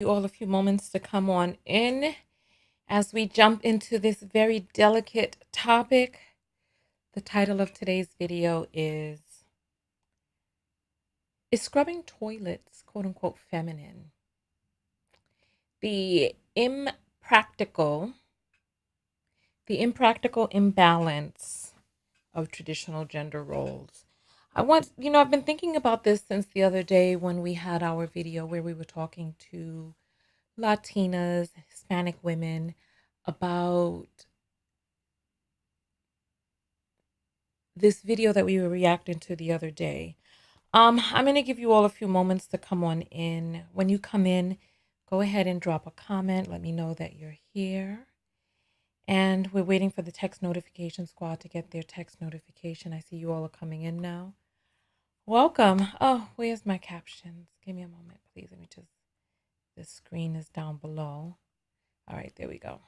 You all a few moments to come on in as we jump into this very delicate topic. The title of today's video is scrubbing toilets, quote unquote, feminine? The impractical, the impractical imbalance of traditional gender roles. I've been thinking about this since the other day when we had our video where we were talking to Latinas, Hispanic women about this video that we were reacting to the other day. I'm going to give you all a few moments to come on in. When you come in, go ahead and drop a comment. Let me know that you're here. And we're waiting for the text notification squad to get their text notification. I see you all are coming in now. Welcome. Oh, where's my captions? Give me a moment, please. The screen is down below. All right, there we go.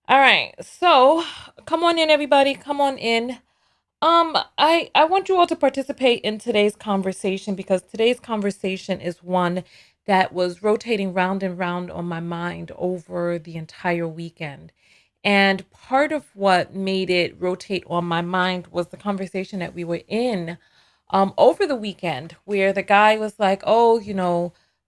All right, so come on in, everybody. Come on in. I want you all to participate in today's conversation because today's conversation is one that was rotating round and round on my mind over the entire weekend. And part of what made it rotate on my mind was the conversation that we were in over the weekend, where the guy was like, "Oh,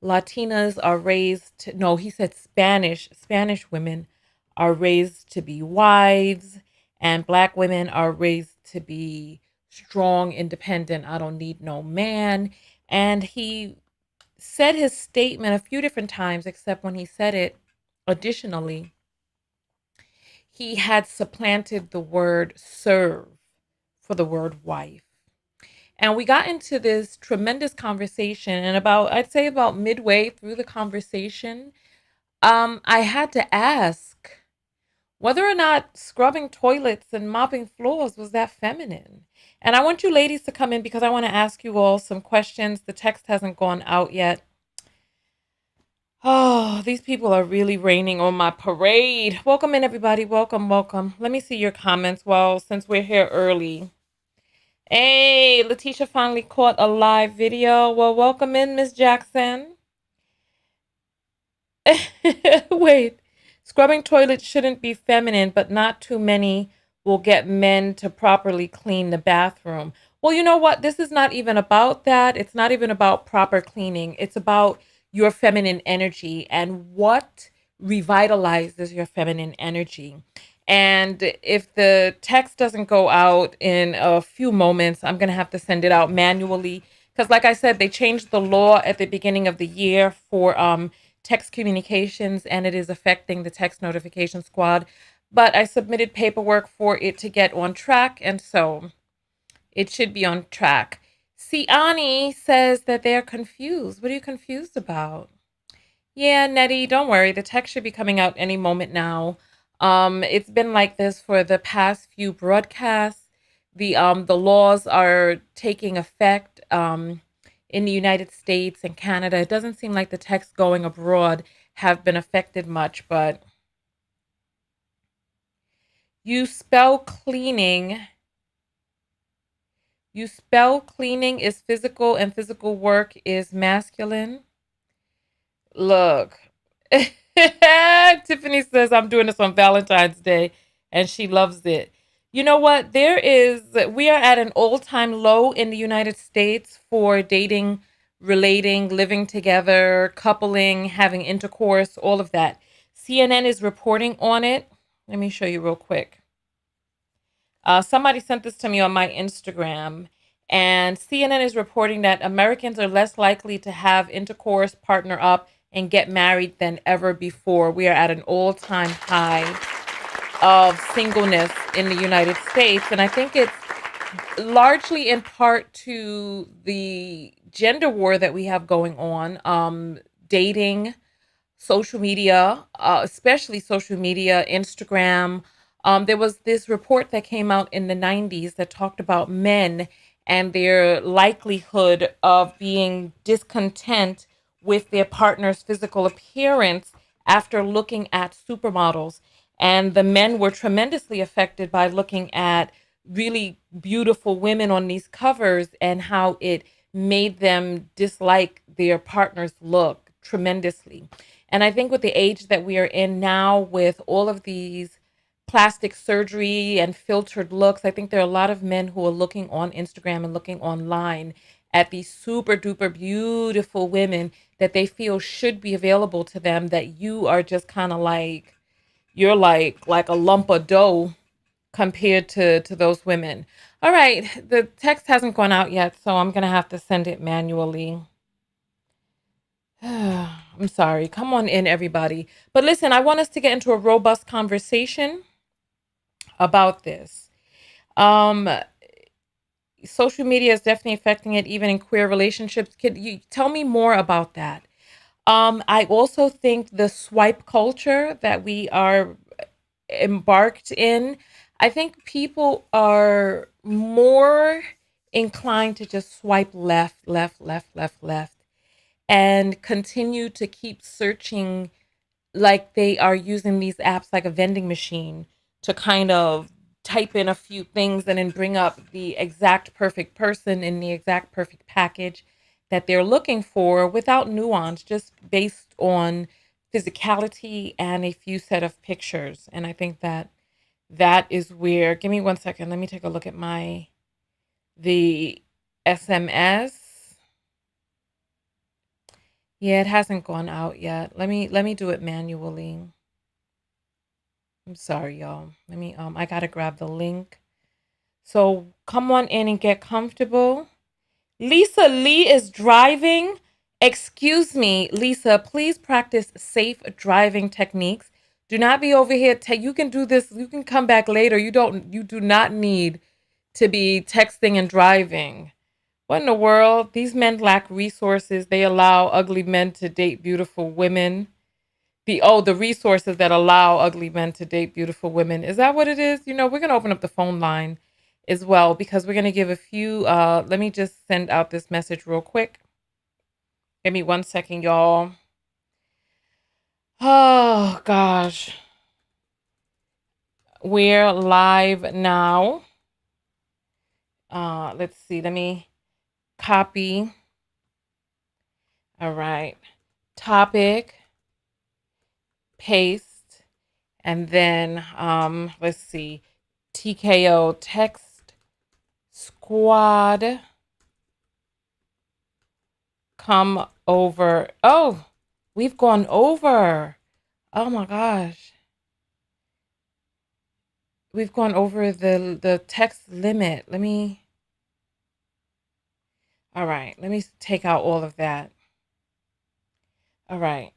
Latinas are raised." No, he said Spanish women are raised to be wives, and Black women are raised to be strong, independent. I don't need no man. And he said his statement a few different times, except when he said it additionally, he had supplanted the word serve for the word wife. And we got into this tremendous conversation. And I'd say about midway through the conversation, I had to ask whether or not scrubbing toilets and mopping floors was that feminine. And I want you ladies to come in because I want to ask you all some questions. The text hasn't gone out yet. Oh, these people are really raining on my parade. Welcome in, everybody. Welcome, welcome. Let me see your comments. Well, since we're here early. Hey, Letitia finally caught a live video. Well, welcome in, Miss Jackson. Wait, scrubbing toilets shouldn't be feminine, but not too many will get men to properly clean the bathroom. Well, you know what? This is not even about that. It's not even about proper cleaning. It's about your feminine energy and what revitalizes your feminine energy. And if the text doesn't go out in a few moments, I'm going to have to send it out manually. Because like I said, they changed the law at the beginning of the year for text communications, and it is affecting the text notification squad. But I submitted paperwork for it to get on track, and so it should be on track. Siani says that they're confused. What are you confused about? Yeah, Nettie, don't worry. The text should be coming out any moment now. It's been like this for the past few broadcasts. The laws are taking effect in the United States and Canada. It doesn't seem like the texts going abroad have been affected much, but you spell cleaning. You spell cleaning is physical and physical work is masculine. Look, Tiffany says I'm doing this on Valentine's Day and she loves it. You know what? We are at an all-time low in the United States for dating, relating, living together, coupling, having intercourse, all of that. CNN is reporting on it. Let me show you real quick. Somebody sent this to me on my Instagram, and CNN is reporting that Americans are less likely to have intercourse, partner up, and get married than ever before. We are at an all-time high of singleness in the United States. And I think it's largely in part to the gender war that we have going on, dating, social media, especially social media, Instagram. There was this report that came out in the 90s that talked about men and their likelihood of being discontent with their partner's physical appearance after looking at supermodels. And the men were tremendously affected by looking at really beautiful women on these covers and how it made them dislike their partner's look tremendously. And I think with the age that we are in now, with all of these plastic surgery and filtered looks, I think there are a lot of men who are looking on Instagram and looking online at these super duper beautiful women that they feel should be available to them, that you are just kind of like, you're like a lump of dough compared to those women. All right, the text hasn't gone out yet, so I'm gonna have to send it manually. I'm sorry. Come on in, everybody. But listen, I want us to get into a robust conversation about this. Um, Social media is definitely affecting it, even in queer relationships. Could you tell me more about that? I also think the swipe culture that we are embarked in, I think people are more inclined to just swipe left, left, left, left, left, and continue to keep searching, like they are using these apps like a vending machine to kind of type in a few things and then bring up the exact perfect person in the exact perfect package that they're looking for, without nuance, just based on physicality and a few set of pictures. And I think that that is where, give me one second, let me take a look at the SMS. Yeah, it hasn't gone out yet. Let me do it manually. I'm sorry, y'all. I gotta grab the link. So come on in and get comfortable. Lisa Lee is driving. Excuse me, Lisa, please practice safe driving techniques. Do not be over here. You can do this. You can come back later. You do not need to be texting and driving. What in the world? These men lack resources. They allow ugly men to date beautiful women. The resources that allow ugly men to date beautiful women. Is that what it is? We're gonna open up the phone line as well, because we're gonna give a few. Let me just send out this message real quick. Give me one second, y'all. Oh gosh, we're live now. Let's see. Let me copy. All right. Topic, paste, and then let's see. TKO text squad. Come over. Oh, we've gone over. Oh my gosh. We've gone over the text limit. All right. Let me take out all of that. All right.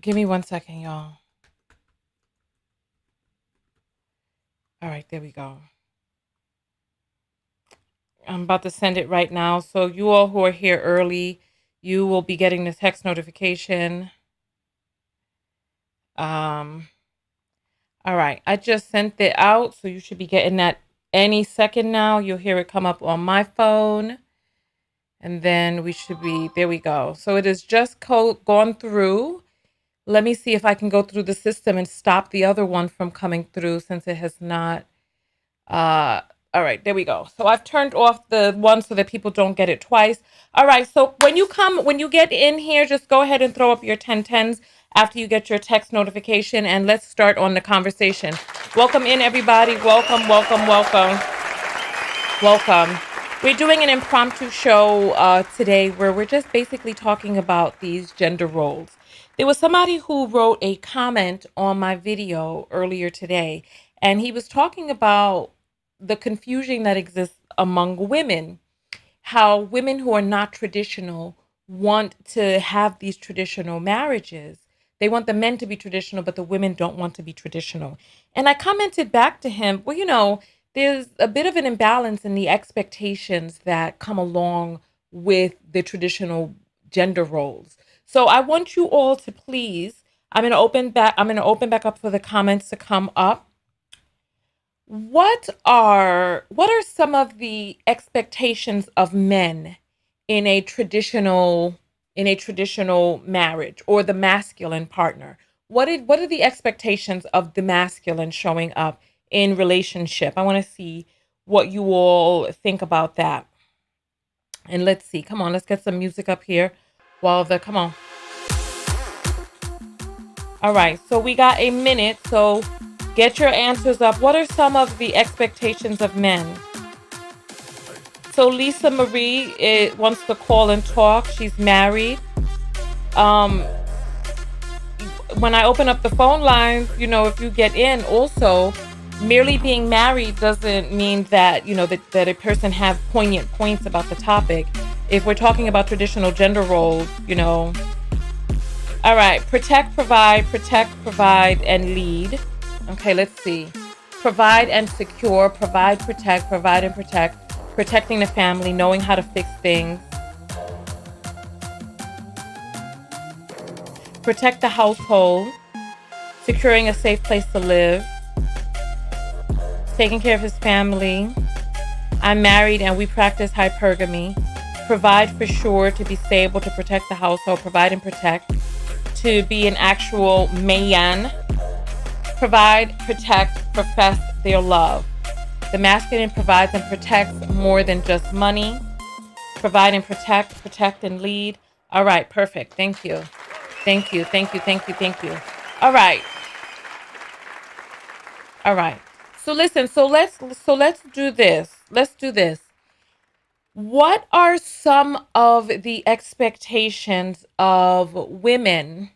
Give me one second, y'all. All right, there we go. I'm about to send it right now. So you all who are here early, you will be getting the text notification. All right, I just sent it out, so you should be getting that any second now. You'll hear it come up on my phone, and then we should be, there we go. So it has just gone through. Let me see if I can go through the system and stop the other one from coming through, since it has not. All right, there we go. So I've turned off the one so that people don't get it twice. All right, so when you get in here, just go ahead and throw up your 1010s after you get your text notification, and let's start on the conversation. Welcome in, everybody. Welcome, welcome, welcome, welcome. We're doing an impromptu show today where we're just basically talking about these gender roles. There was somebody who wrote a comment on my video earlier today, and he was talking about the confusion that exists among women, how women who are not traditional want to have these traditional marriages. They want the men to be traditional, but the women don't want to be traditional. And I commented back to him, well, there's a bit of an imbalance in the expectations that come along with the traditional gender roles. So I want you all to please, I'm going to open back up for the comments to come up. What are some of the expectations of men in a traditional marriage, or the masculine partner? What are the expectations of the masculine showing up in relationship? I want to see what you all think about that. And let's see. Come on, let's get some music up here while come on. All right, so we got a minute, so get your answers up. What are some of the expectations of men? So Lisa Marie wants to call and talk. She's married. When I open up the phone lines, if you get in, also, merely being married doesn't mean that, that a person have poignant points about the topic. If we're talking about traditional gender roles, All right, protect, provide, and lead. Okay, let's see. Provide and secure, provide, and protect. Protecting the family, knowing how to fix things. Protect the household, securing a safe place to live. Taking care of his family. I'm married and we practice hypergamy. Provide for sure, to be stable, to protect the household, provide and protect. To be an actual man. Provide, protect, profess their love. The masculine provides and protects more than just money. Provide and protect and lead. All right, perfect. Thank you. Thank you. All right. So listen, so let's do this. What are some of the expectations of women?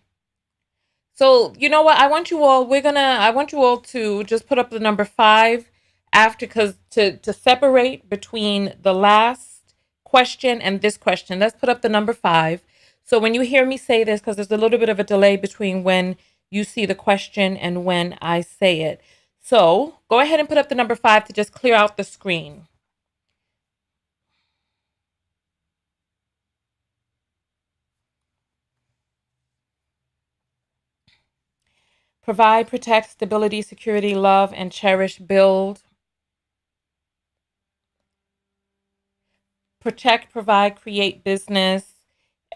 So, you know what? I want you all to just put up the number 5 after, because to separate between the last question and this question. Let's put up the number 5. So when you hear me say this, because there's a little bit of a delay between when you see the question and when I say it. So go ahead and put up the number 5 to just clear out the screen. Provide, protect, stability, security, love, and cherish, build. Protect, provide, create business,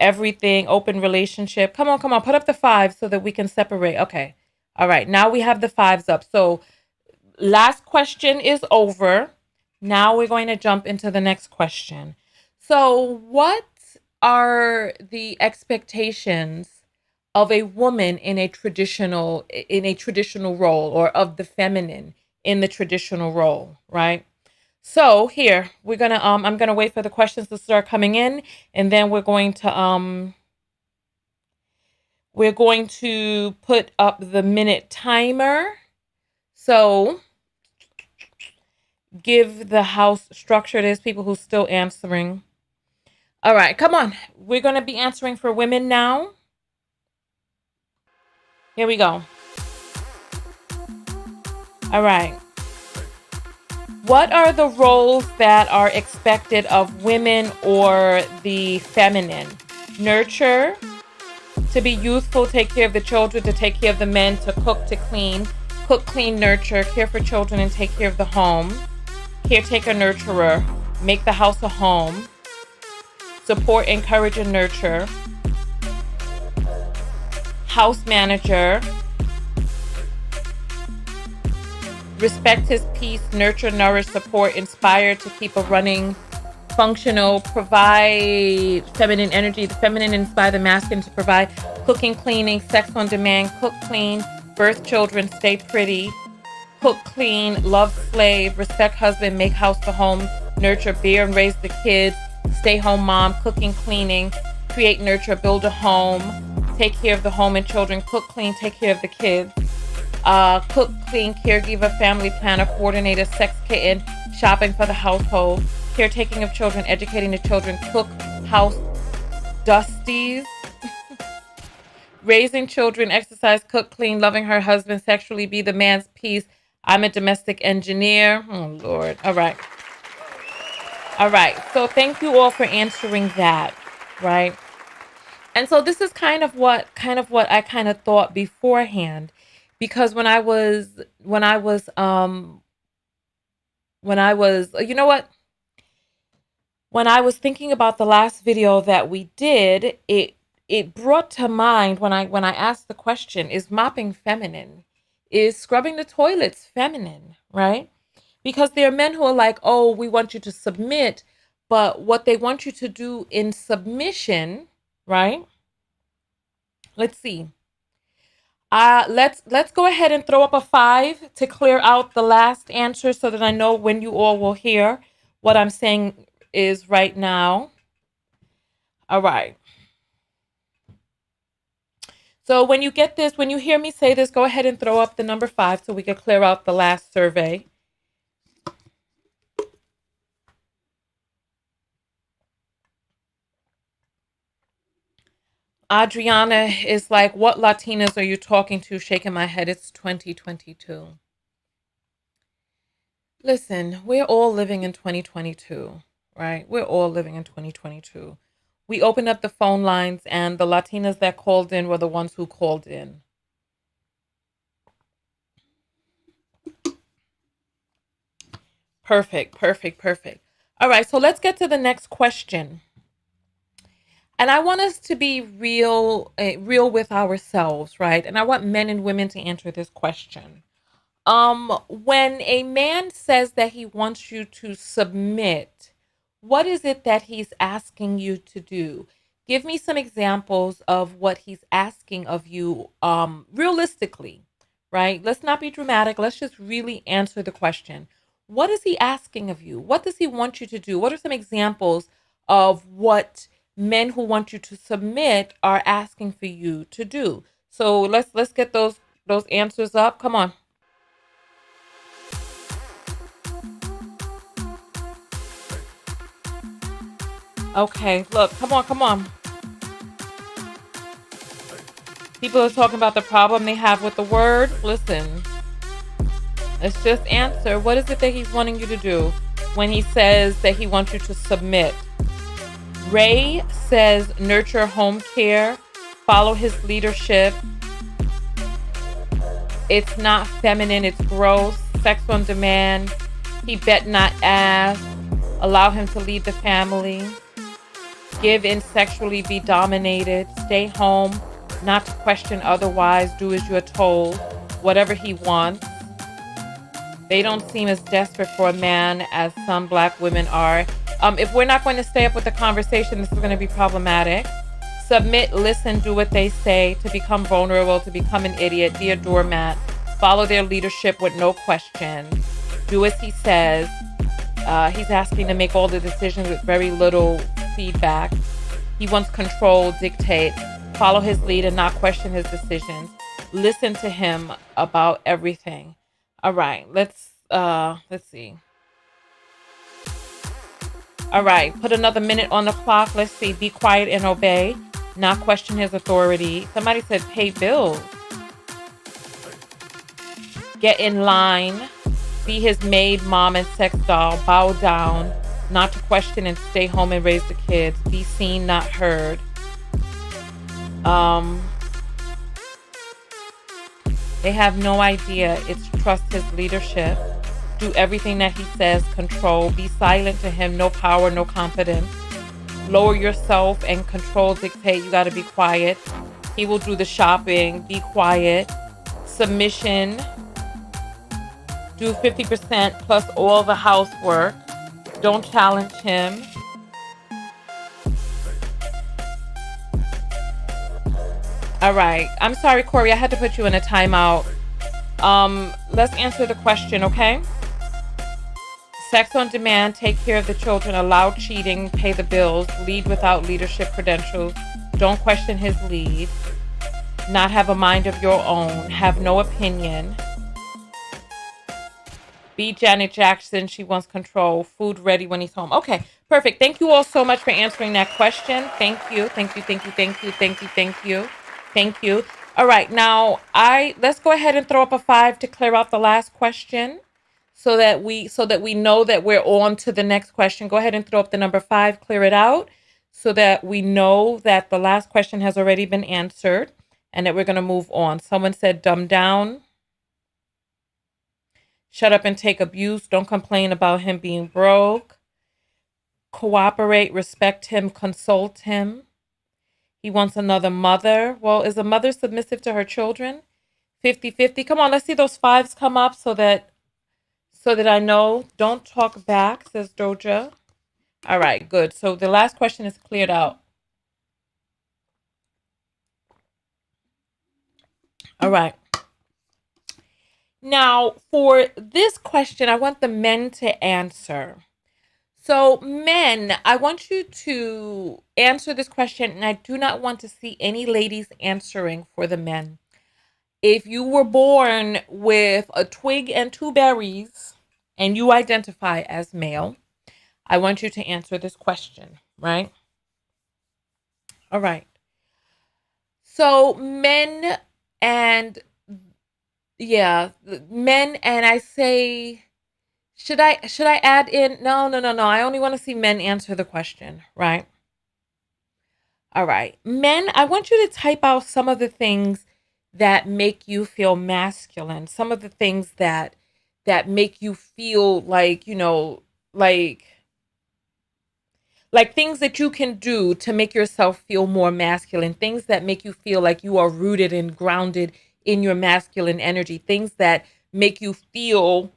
everything, open relationship. Come on. Put up the 5 so that we can separate. Okay. All right. Now we have the 5s up. So last question is over. Now we're going to jump into the next question. So what are the expectations of a woman in a traditional role, or of the feminine in the traditional role, right? So here I'm gonna wait for the questions to start coming in, and then we're going to put up the minute timer. So give the house structure. There's people who's still answering. All right, come on. We're gonna be answering for women now. Here we go. All right. What are the roles that are expected of women or the feminine? Nurture, to be youthful, take care of the children, to take care of the men, to cook, clean, nurture, care for children, and take care of the home. Caretaker, nurturer, make the house a home. Support, encourage, and nurture. House manager, respect his peace, nurture, nourish, support, inspire, to keep a running, functional, provide feminine energy. The feminine inspire the masculine to provide cooking, cleaning, sex on demand, cook, clean, birth children, stay pretty, cook, clean, love, slave, respect husband, make house the home, nurture, bear and raise the kids, stay home mom, cooking, cleaning, create, nurture, build a home, take care of the home and children, cook, clean, take care of the kids. Cook, clean, caregiver, family planner, coordinator, sex kitten, shopping for the household, caretaking of children, educating the children, cook, house, dusties, raising children, exercise, cook, clean, loving her husband, sexually, be the man's peace. I'm a domestic engineer. Oh, Lord. All right. So thank you all for answering that, right? And so this is kind of what I kind of thought beforehand. Because when I was, you know what? When I was thinking about the last video that we did, it brought to mind when I asked the question, is mopping feminine? Is scrubbing the toilets feminine, right? Because there are men who are like, oh, we want you to submit, but what they want you to do in submission, right? Let's see. Let's go ahead and throw up a 5 to clear out the last answer so that I know when you all will hear what I'm saying is right now. All right. So when you get this, when you hear me say this, go ahead and throw up the number 5 so we can clear out the last survey. Adriana is like, what Latinas are you talking to? Shaking my head. It's 2022. Listen, we're all living in 2022, right? We're all living in 2022. We opened up the phone lines and the Latinas that called in were the ones who called in. Perfect, perfect, perfect. All right, so let's get to the next question. And I want us to be real with ourselves, right? And I want men and women to answer this question. When a man says that he wants you to submit, what is it that he's asking you to do? Give me some examples of what he's asking of you, realistically, right? Let's not be dramatic. Let's just really answer the question. What is he asking of you? What does he want you to do? What are some examples of what men who want you to submit are asking for you to do? So let's get those answers up. Come on. Okay, look, come on, come on. People are talking about the problem they have with the word. Listen, let's just answer. What is it that he's wanting you to do when he says that he wants you to submit? Ray says nurture home care, follow his leadership. It's not feminine, it's gross. Sex on demand. He bet not ask. Allow him to lead the family. Give in sexually, be dominated. Stay home, not to question otherwise. Do as you're told. Whatever he wants. They don't seem as desperate for a man as some black women are. If we're not going to stay up with the conversation, this is going to be problematic. Submit, listen, do what they say. To become vulnerable, to become an idiot, be a doormat. Follow their leadership with no question. Do as he says. He's asking to make all the decisions with very little feedback. He wants control, dictate. Follow his lead and not question his decisions. Listen to him about everything. All right, let's see. All right, put another minute on the clock. Let's see. Be quiet and obey. Not question his authority. Somebody said pay bills. Get in line. Be his maid, mom, and sex doll. Bow down. Not to question and stay home and raise the kids. Be seen, not heard. They have no idea. It's trust his leadership. Do everything that he says. Control. Be silent to him. No power, no confidence. Lower yourself and control, dictate. You got to be quiet. He will do the shopping. Be quiet. Submission. Do 50% plus all the housework. Don't challenge him. All right. I'm sorry, Corey. I had to put you in a timeout. Let's answer the question, okay? Sex on demand, take care of the children, allow cheating, pay the bills, lead without leadership credentials, don't question his lead, not have a mind of your own, have no opinion. Be Janet Jackson, she wants control, food ready when he's home. Okay, perfect. Thank you all so much for answering that question. Thank you, thank you, thank you, thank you, thank you, thank you, thank you. All right, now let's go ahead and throw up a 5 to clear out the last question. So that we know that we're on to the next question. Go ahead and throw up the number 5, clear it out, so that we know that the last question has already been answered and that we're going to move on. Someone said dumb down. Shut up and take abuse. Don't complain about him being broke. Cooperate, respect him, consult him. He wants another mother. Well, is a mother submissive to her children? 50-50. Come on, let's see those 5s come up so that so that I know. Don't talk back, says Doja. All right, good. So the last question is cleared out. All right. Now, for this question, I want the men to answer. So, men, I want you to answer this question, and I do not want to see any ladies answering for the men. If you were born with a twig and two berries and you identify as male, I want you to answer this question, right? All right. So, men and yeah, men and I say should I add in no. I only want to see men answer the question, right? All right. Men, I want you to type out some of the things that make you feel masculine, some of the things that make you feel like, like things that you can do to make yourself feel more masculine, things that make you feel like you are rooted and grounded in your masculine energy, things that make you feel,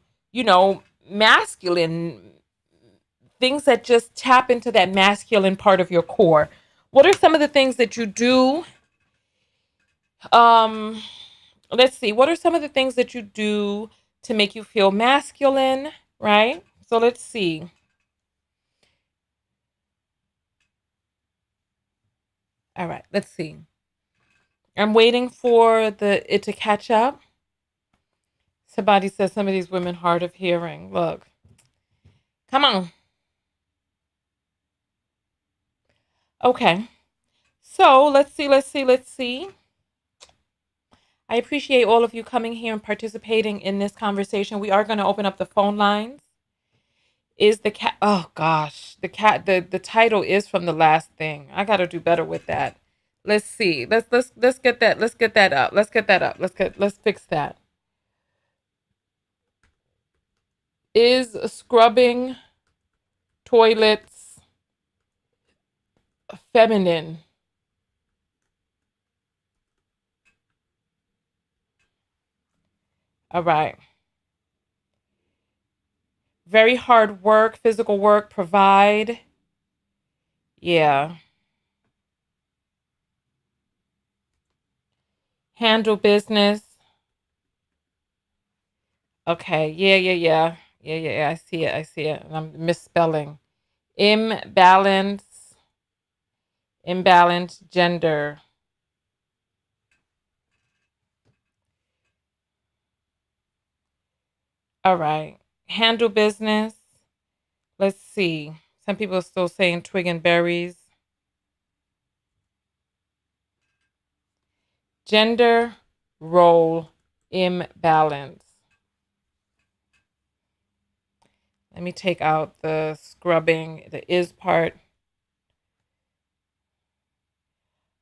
masculine, things that just tap into that masculine part of your core. What are some of the things that you do? Um, let's see. What are some of the things that you do to make you feel masculine, right? So let's see. All right, let's see. I'm waiting for it to catch up. Somebody says some of these women hard of hearing. Look, come on. Okay. So let's see. I appreciate all of you coming here and participating in this conversation. We are going to open up the phone lines. Is the cat? Oh gosh, the cat. The title is from the last thing. I got to do better with that. Let's see. Let's get that. Let's get that up. Let's get that up. Let's fix that. Is scrubbing toilets feminine? All right. Very hard work, physical work, provide. Yeah. Handle business. Okay. Yeah. Yeah. I see it. I see it. And I'm misspelling. Imbalance. Imbalance gender. All right. Handle business. Let's see. Some people are still saying twig and berries. Gender role imbalance. Let me take out the scrubbing, the is part.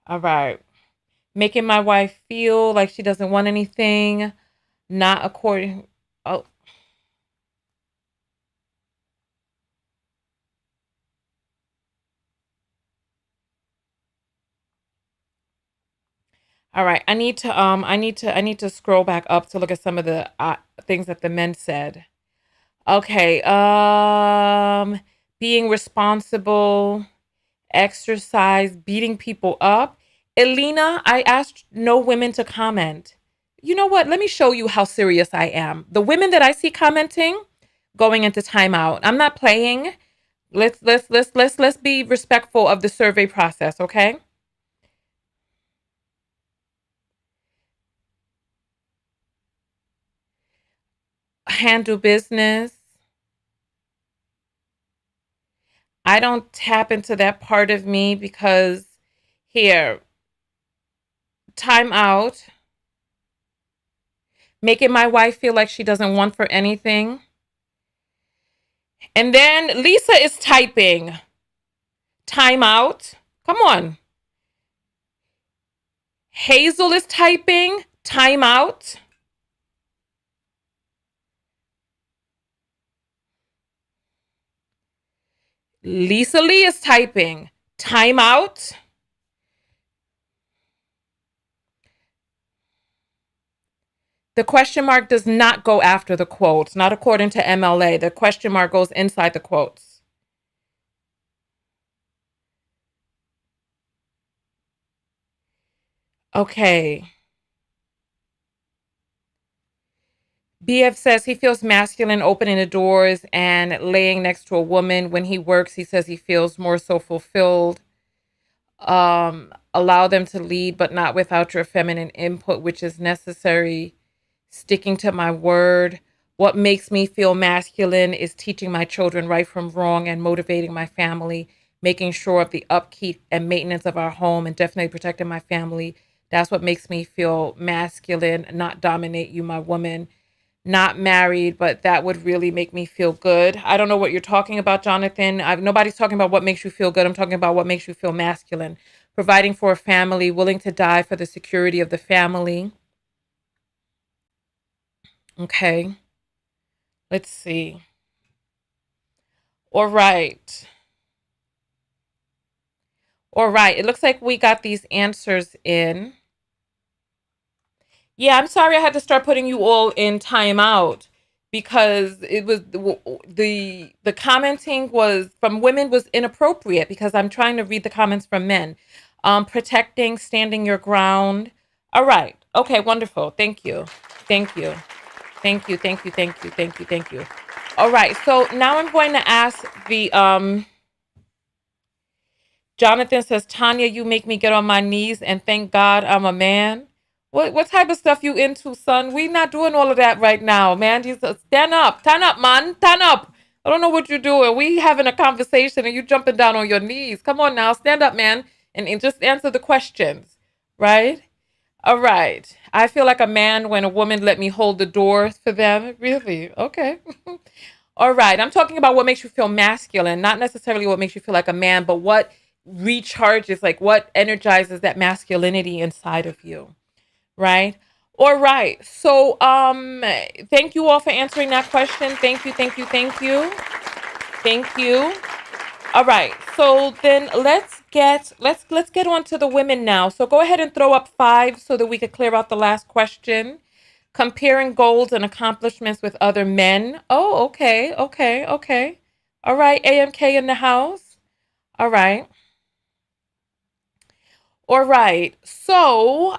All right. Making my wife feel like she doesn't want anything, not according. Oh, all right. I need to scroll back up to look at some of the things that the men said. Okay. Being responsible, exercise, beating people up. Elena, I asked no women to comment. You know what? Let me show you how serious I am. The women that I see commenting, going into timeout. I'm not playing. Let's be respectful of the survey process, okay? Handle business. I don't tap into that part of me because here, time out, making my wife feel like she doesn't want for anything. And then Lisa is typing, time out. Come on. Hazel is typing, time out. Lisa Lee is typing, time out. The question mark does not go after the quotes, not according to MLA. The question mark goes inside the quotes. Okay. BF says he feels masculine opening the doors and laying next to a woman. When he works, he says he feels more so fulfilled. Allow them to lead, but not without your feminine input, which is necessary. Sticking to my word. What makes me feel masculine is teaching my children right from wrong and motivating my family, making sure of the upkeep and maintenance of our home, and definitely protecting my family. That's what makes me feel masculine, not dominate you, my woman. Not married, but that would really make me feel good. I don't know what you're talking about, Jonathan. Nobody's talking about what makes you feel good. I'm talking about what makes you feel masculine. Providing for a family, willing to die for the security of the family. Okay. Let's see. All right. All right. It looks like we got these answers in. Yeah, I'm sorry I had to start putting you all in timeout because it was the commenting was from women was inappropriate because I'm trying to read the comments from men. Protecting, standing your ground. All right. Okay, wonderful. Thank you. Thank you. Thank you. Thank you. Thank you. Thank you. Thank you. All right. So now I'm going to ask the Jonathan says, Tanya, you make me get on my knees and thank God I'm a man. What type of stuff you into, son? We not doing all of that right now, man. You stand up, man, stand up. I don't know what you're doing. We having a conversation and you jumping down on your knees. Come on now, stand up, man, and just answer the questions, right? All right. I feel like a man when a woman let me hold the door for them. Really? Okay. All right. I'm talking about what makes you feel masculine, not necessarily what makes you feel like a man, but what recharges, like what energizes that masculinity inside of you. Right? All right. So thank you all for answering that question. Thank you, thank you, thank you. Thank you. All right. So then let's get on to the women now. So go ahead and throw up 5 so that we could clear out the last question. Comparing goals and accomplishments with other men. Oh, okay, okay, okay. All right, AMK in the house. All right. All right. So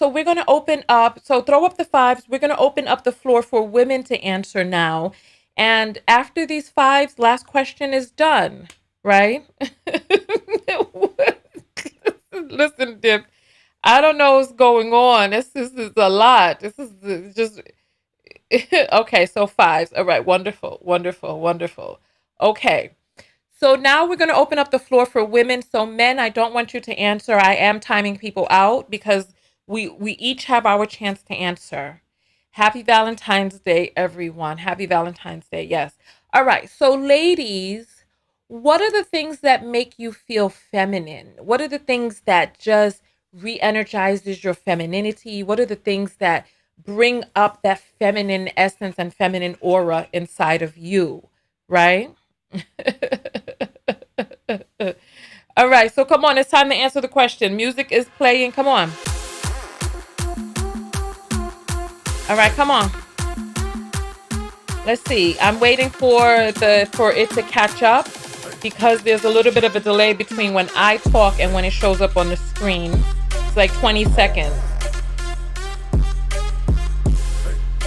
we're going to open up. So throw up the 5s. We're going to open up the floor for women to answer now. And after these 5s, last question is done, right? Listen, Dip, I don't know what's going on. This is a lot. This is just okay, so 5s. All right, wonderful, wonderful, wonderful. Okay. So now we're going to open up the floor for women. So men, I don't want you to answer. I am timing people out because we each have our chance to answer. Happy Valentine's Day, everyone. Happy Valentine's Day. Yes. All right. So ladies, what are the things that make you feel feminine? What are the things that just re-energizes your femininity? What are the things that bring up that feminine essence and feminine aura inside of you, right? All right, so come on, it's time to answer the question. Music is playing. Come on. All right, come on. Let's see. I'm waiting for it to catch up because there's a little bit of a delay between when I talk and when it shows up on the screen. It's like 20 seconds.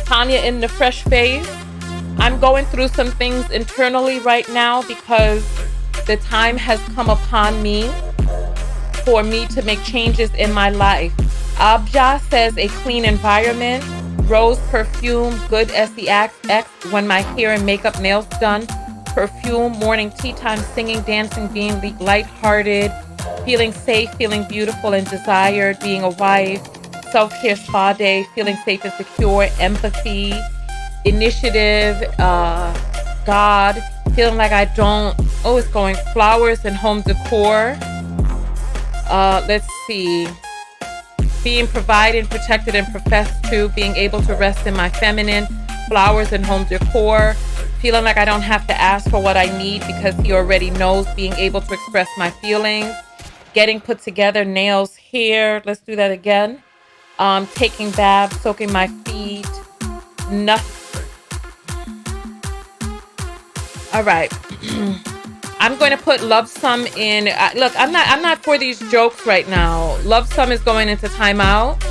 Tanya in the fresh phase. I'm going through some things internally right now because the time has come upon me for me to make changes in my life. Abja says a clean environment, rose perfume, good SEX, when my hair and makeup nails done, perfume, morning tea time, singing, dancing, being lighthearted, feeling safe, feeling beautiful and desired, being a wife, self-care spa day, feeling safe and secure, empathy, initiative, God, feeling like I don't, it's going flowers and home decor. Let's see, being provided, protected, and professed to, being able to rest in my feminine, flowers and home decor, feeling like I don't have to ask for what I need because he already knows, being able to express my feelings, getting put together, nails, hair, let's do that again. taking baths, soaking my feet. Nothing. All right. I'm going to put Love Sum in. Look, I'm not for these jokes right now. Love Sum is going into timeout.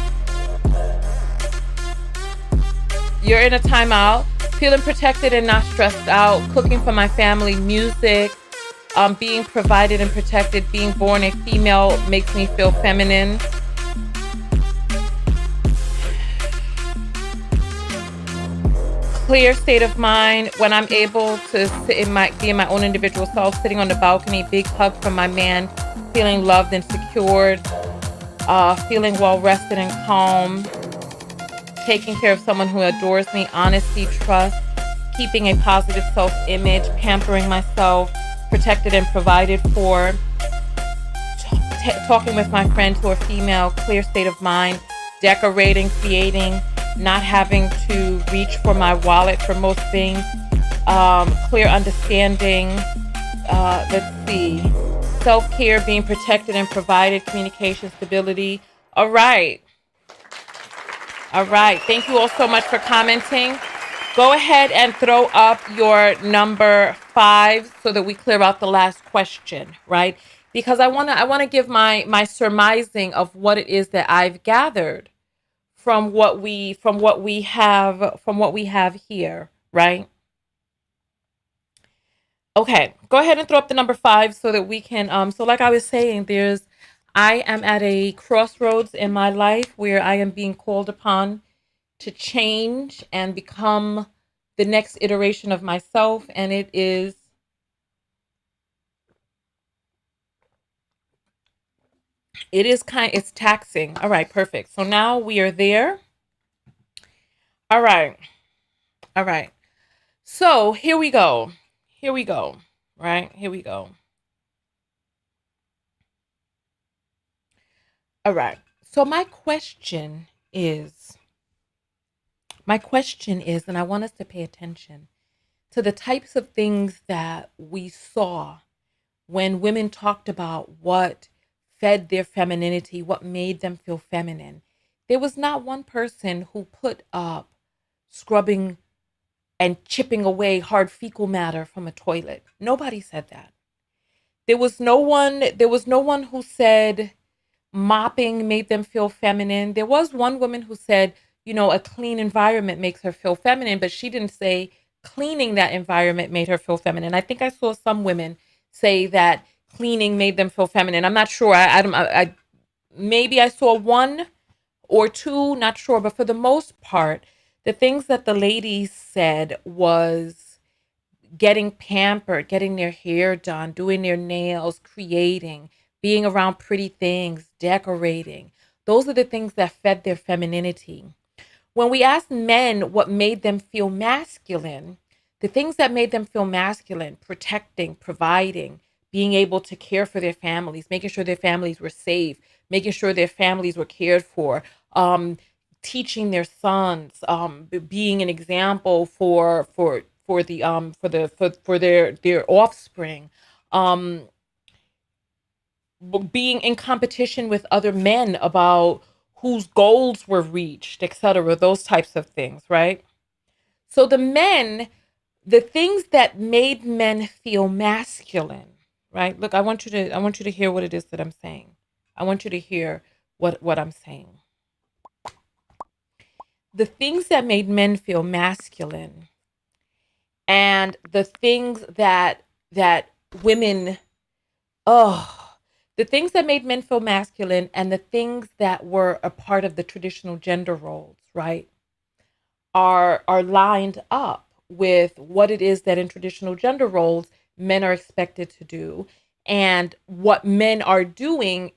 You're in a timeout. Feeling protected and not stressed out. Cooking for my family. Music. Being provided and protected. Being born a female makes me feel feminine. Clear state of mind when I'm able to be in my own individual self, sitting on the balcony, big hug from my man, feeling loved and secured, feeling well rested and calm, taking care of someone who adores me, honesty, trust, keeping a positive self-image, pampering myself, protected and provided for, talking with my friends who are female, clear state of mind, decorating, creating, not having to reach for my wallet for most things, clear understanding, let's see, self-care, being protected and provided, communication, stability. All right. Thank you all so much for commenting. Go ahead and throw up your number 5 so that we clear out the last question, right? Because I wanna give my surmising of what it is that I've gathered from what we have here, right? Okay, go ahead and throw up the number 5 so that we can so like I was saying, I am at a crossroads in my life where I am being called upon to change and become the next iteration of myself, and it's taxing. All right, perfect. So now we are there. All right. All right. So here we go. Here we go. Right? Here we go. All right. So my question is, and I want us to pay attention to the types of things that we saw when women talked about what fed their femininity, what made them feel feminine. There was not one person who put up scrubbing and chipping away hard fecal matter from a toilet. Nobody said that. There was no one who said mopping made them feel feminine. There was one woman who said, a clean environment makes her feel feminine, but she didn't say cleaning that environment made her feel feminine. I think I saw some women say that cleaning made them feel feminine. I'm not sure. Maybe I saw one or two, not sure, but for the most part, the things that the ladies said was getting pampered, getting their hair done, doing their nails, creating, being around pretty things, decorating. Those are the things that fed their femininity. When we asked men what made them feel masculine, the things that made them feel masculine, protecting, providing, being able to care for their families, making sure their families were safe, making sure their families were cared for, teaching their sons, being an example for their offspring, um, being in competition with other men about whose goals were reached, etc. Those types of things, right? So the things that made men feel masculine, right? Look, I want you to hear what it is that I'm saying. I want you to hear what I'm saying. The things that made men feel masculine and the things that women, oh, the things that made men feel masculine and the things that were a part of the traditional gender roles, right, are lined up with what it is that in traditional gender roles men are expected to do, and what men are doing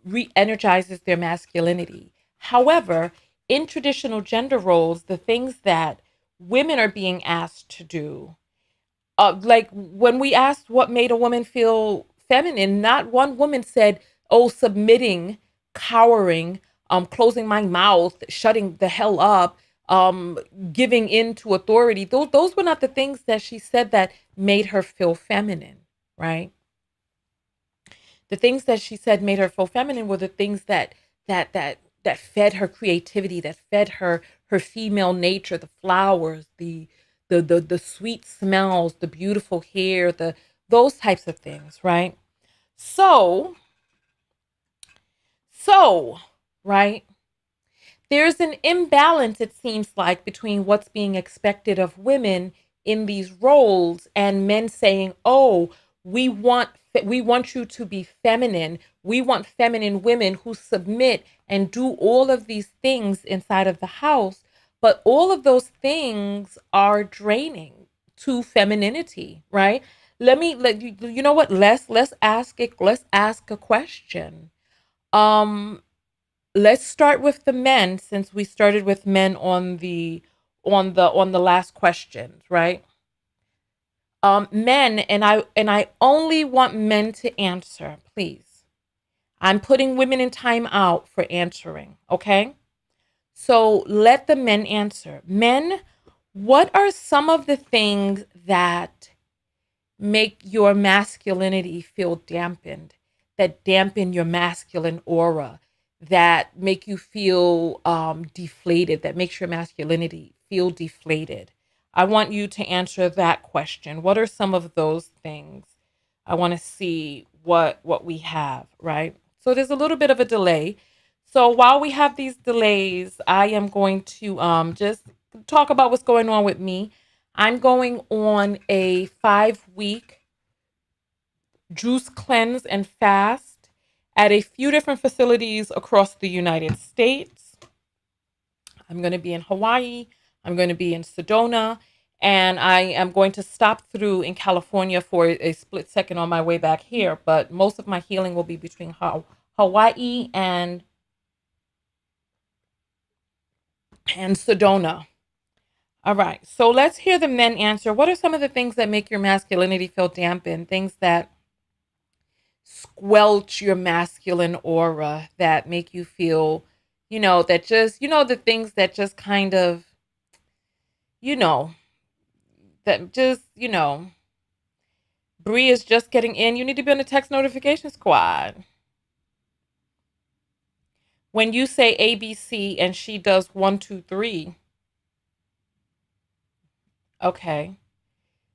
re-energizes their masculinity. However, in traditional gender roles, the things that women are being asked to do, like when we asked what made a woman feel feminine, not one woman said, "Oh, submitting, cowering, closing my mouth, shutting the hell up, um, giving in to authority." Those were not the things that she said that made her feel feminine, right? The things that she said made her feel feminine were the things that that fed her creativity, that fed her female nature, the flowers, the sweet smells, the beautiful hair, those types of things, right? So, so, right? There's an imbalance, it seems like, between what's being expected of women in these roles and men saying, "Oh, we want you to be feminine. We want feminine women who submit and do all of these things inside of the house." But all of those things are draining to femininity, right? Let you know what? Let's ask a question. Um let's start with the men, since we started with men on the last questions, right? Men, and I only want men to answer, please. I'm putting women in time out for answering, okay? So let the men answer. Men, what are some of the things that make your masculinity feel dampened, that dampen your masculine aura, that make you feel deflated, that makes your masculinity feel deflated? I want you to answer that question. What are some of those things? I want to see what we have, right? So there's a little bit of a delay. So while we have these delays, I am going to just talk about what's going on with me. I'm going on a 5-week juice cleanse and fast at a few different facilities across the United States. I'm going to be in Hawaii. I'm going to be in Sedona. And I am going to stop through in California for a split second on my way back here. But most of my healing will be between Hawaii and Sedona. All right. So let's hear the men answer. What are some of the things that make your masculinity feel dampened? Things that squelch your masculine aura, that make you feel, that just, the things that just kind of, you know, that just, Bree is just getting in. You need to be on the text notification squad. When you say ABC and she does 1, 2, 3. Okay.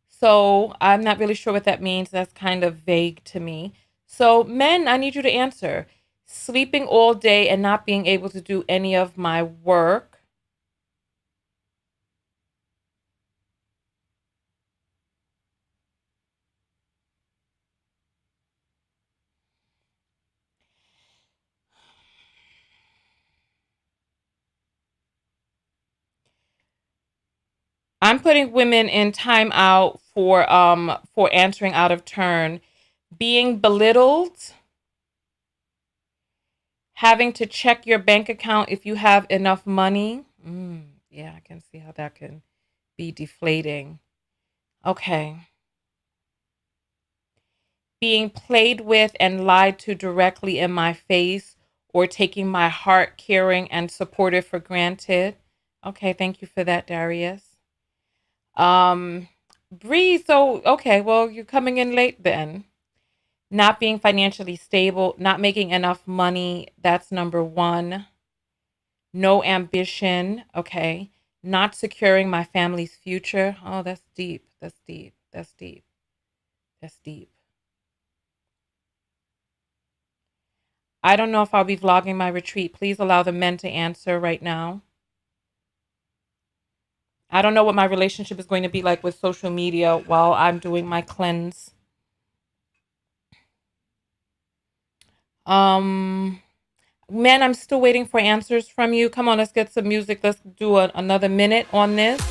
So I'm not really sure what that means. That's kind of vague to me. So men, I need you to answer. Sleeping all day and not being able to do any of my work. I'm putting women in timeout for answering out of turn. Being belittled, having to check your bank account if you have enough money. Yeah, I can see how that can be deflating. Okay. Being played with and lied to directly in my face, or taking my heart, caring and supportive for granted. Okay, thank you for that, Darius. Bree, so okay, well, you're coming in late then. Not being financially stable, not making enough money, that's number 1. No ambition, okay. Not securing my family's future. Oh, that's deep. That's deep. That's deep. That's deep. I don't know if I'll be vlogging my retreat. Please allow the men to answer right now. I don't know what my relationship is going to be like with social media while I'm doing my cleanse. Men, I'm still waiting for answers from you. Come on, let's get some music. Let's do another minute on this.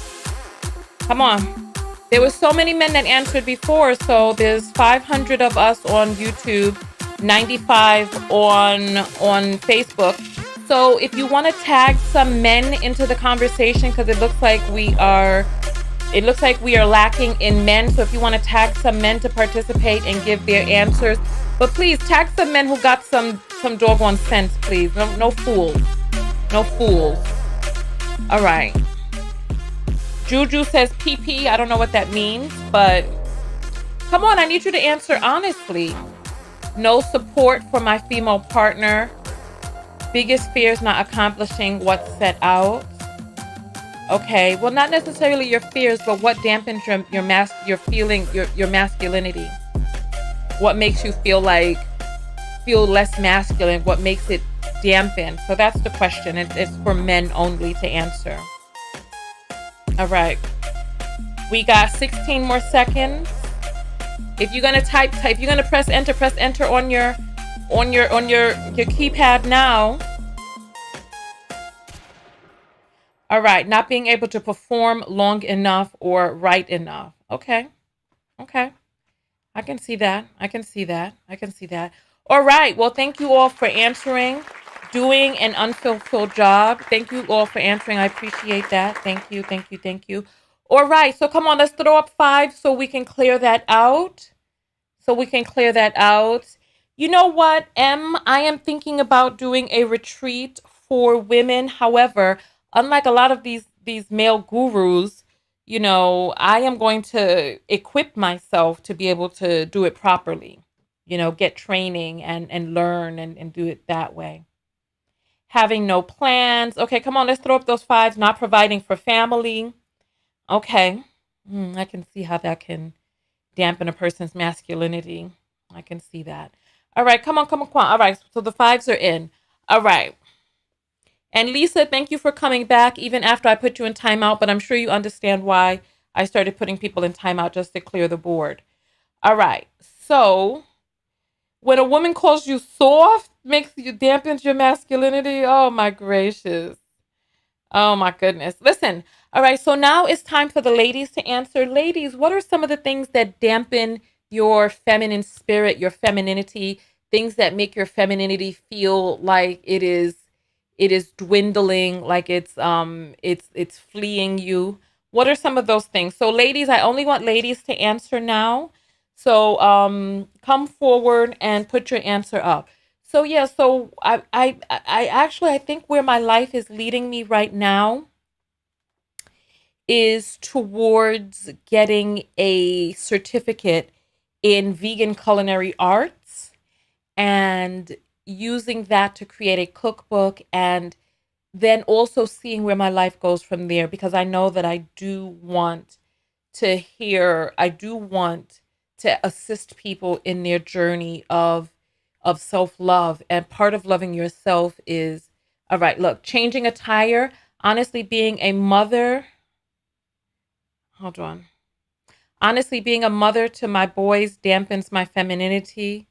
Come on. There were so many men that answered before, so there's 500 of us on YouTube, 95 on Facebook. So if you want to tag some men into the conversation, because it looks like we are lacking in men. So if you want to tag some men to participate and give their answers, but please tag some men who got some doggone sense, please. No fools. No fools. All right. Juju says PP. I don't know what that means, but come on, I need you to answer honestly. No support for my female partner. Biggest fear is not accomplishing what's set out. Okay, well, not necessarily your fears, but what dampens your masculinity. What makes you feel less masculine? What makes it dampen? So that's the question. It's for men only to answer. All right, we got 16 more seconds. If you're gonna type, if you're gonna press enter on your keypad now. All right, not being able to perform long enough or write enough. Okay. I can see that. All right. Well, thank you all for answering, doing an unfulfilled job. Thank you all for answering. I appreciate that. Thank you. All right. So come on, let's throw up 5 so we can clear that out. You know what, I am thinking about doing a retreat for women. However, unlike a lot of these male gurus, I am going to equip myself to be able to do it properly, get training and learn and do it that way. Having no plans. Okay, come on, let's throw up those 5s. Not providing for family. Okay. I can see how that can dampen a person's masculinity. I can see that. All right, come on. All right, so the 5s are in. All right. And Lisa, thank you for coming back even after I put you in timeout, but I'm sure you understand why I started putting people in timeout, just to clear the board. All right. So when a woman calls you soft, dampens your masculinity. Oh my gracious. Oh my goodness. Listen. All right. So now it's time for the ladies to answer. Ladies, what are some of the things that dampen your feminine spirit, your femininity, things that make your femininity feel like it is dwindling, like it's fleeing you? What are some of those things? So ladies, I only want ladies to answer now. So come forward and put your answer up. So yeah, so I actually, I think where my life is leading me right now is towards getting a certificate in vegan culinary arts and using that to create a cookbook, and then also seeing where my life goes from there, because I know that I do want to assist people in their journey of self-love. And part of loving yourself is, all right, look, changing a tire, honestly, being a mother. Hold on. Honestly, being a mother to my boys dampens my femininity.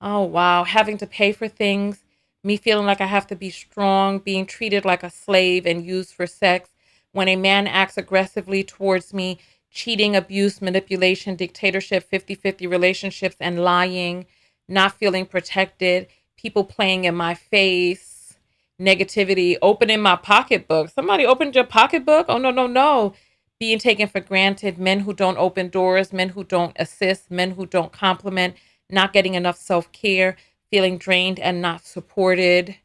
Oh, wow. Having to pay for things, me feeling like I have to be strong, being treated like a slave and used for sex. When a man acts aggressively towards me, cheating, abuse, manipulation, dictatorship, 50-50 relationships, and lying, not feeling protected, people playing in my face, negativity, opening my pocketbook. Somebody opened your pocketbook? Oh, no. Being taken for granted, men who don't open doors, men who don't assist, men who don't compliment, not getting enough self-care, feeling drained and not supported,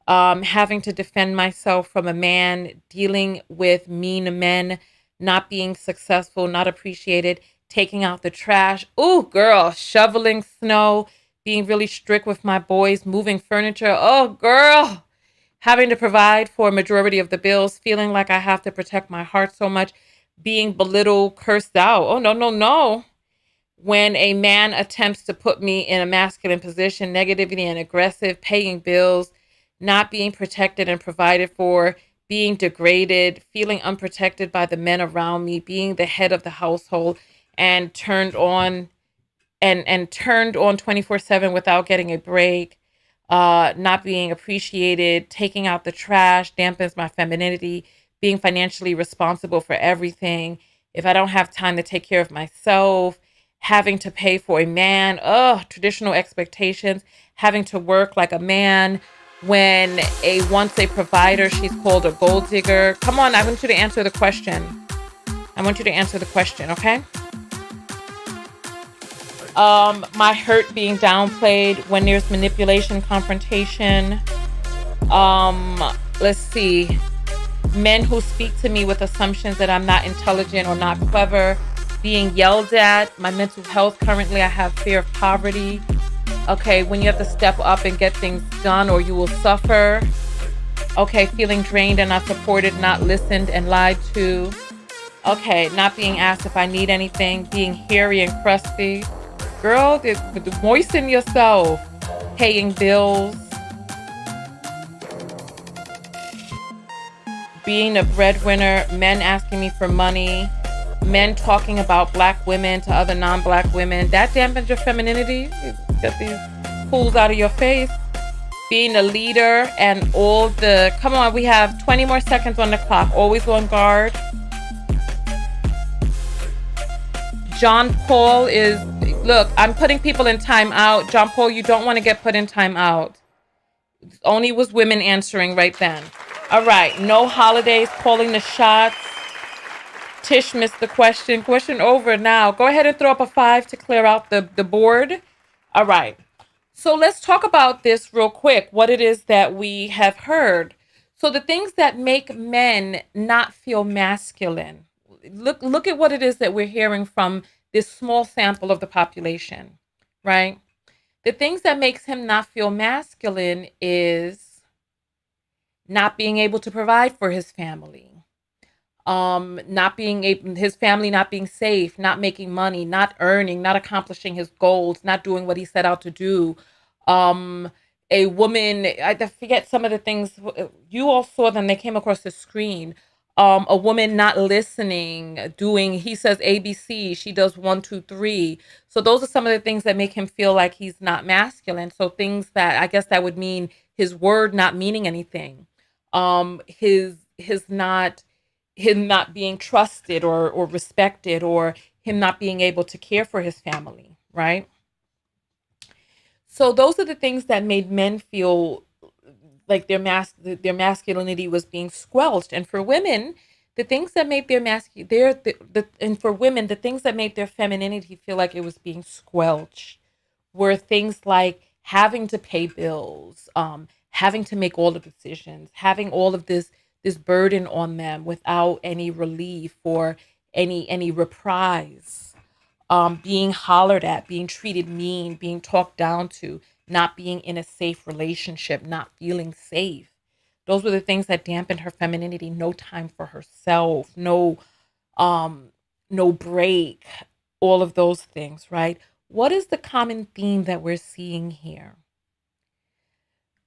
having to defend myself from a man, dealing with mean men, not being successful, not appreciated, taking out the trash. Ooh, girl, shoveling snow, being really strict with my boys, moving furniture. Oh, girl, having to provide for a majority of the bills, feeling like I have to protect my heart so much, being belittled, cursed out. Oh, no. When a man attempts to put me in a masculine position, negativity and aggressive, paying bills, not being protected and provided for, being degraded, feeling unprotected by the men around me, being the head of the household and turned on 24/7 without getting a break, not being appreciated, taking out the trash, dampens my femininity, being financially responsible for everything. If I don't have time to take care of myself, having to pay for a man, traditional expectations, having to work like a man. When once a provider, she's called a gold digger. Come on, I want you to answer the question. Okay? My hurt being downplayed, when there's manipulation, confrontation. Let's see. Men who speak to me with assumptions that I'm not intelligent or not clever, being yelled at. My mental health, currently I have fear of poverty, Okay, when you have to step up and get things done, or you will suffer. Okay, feeling drained and not supported, not listened and lied to. Okay, not being asked if I need anything, being hairy and crusty. Girl, moisten yourself. Paying bills, being a breadwinner, men asking me for money, men talking about black women to other non-black women. That dampens your femininity. You get these fools out of your face. Being a leader and all the, come on, we have 20 more seconds on the clock. Always on guard. John Paul is, look, I'm putting people in timeout. John Paul, you don't want to get put in timeout. Only was women answering right then. All right, no holidays, calling the shots. Tish missed the question. Question over now. Go ahead and throw up a 5 to clear out the board. All right. So let's talk about this real quick, what it is that we have heard. So the things that make men not feel masculine. Look at what it is that we're hearing from this small sample of the population, right? The things that makes him not feel masculine is not being able to provide for his family, not being able, his family not being safe, not making money, not earning, not accomplishing his goals, not doing what he set out to do. um a woman, I forget some of the things you all saw them, they came across the screen. A woman not listening, doing, he says ABC, she does 1 2 3. So those are some of the things that make him feel like he's not masculine. So things that, I guess that would mean his word not meaning anything, his not, him not being trusted or respected, or him not being able to care for his family, right? So those are the things that made men feel like their masculinity was being squelched. And for women, the things that made and for women, the things that made their femininity feel like it was being squelched were things like having to pay bills, having to make all the decisions, having all of this burden on them without any relief or any reprise, being hollered at, being treated mean, being talked down to, not being in a safe relationship, not feeling safe. Those were the things that dampened her femininity. No time for herself, um, no break, all of those things, right? What is the common theme that we're seeing here?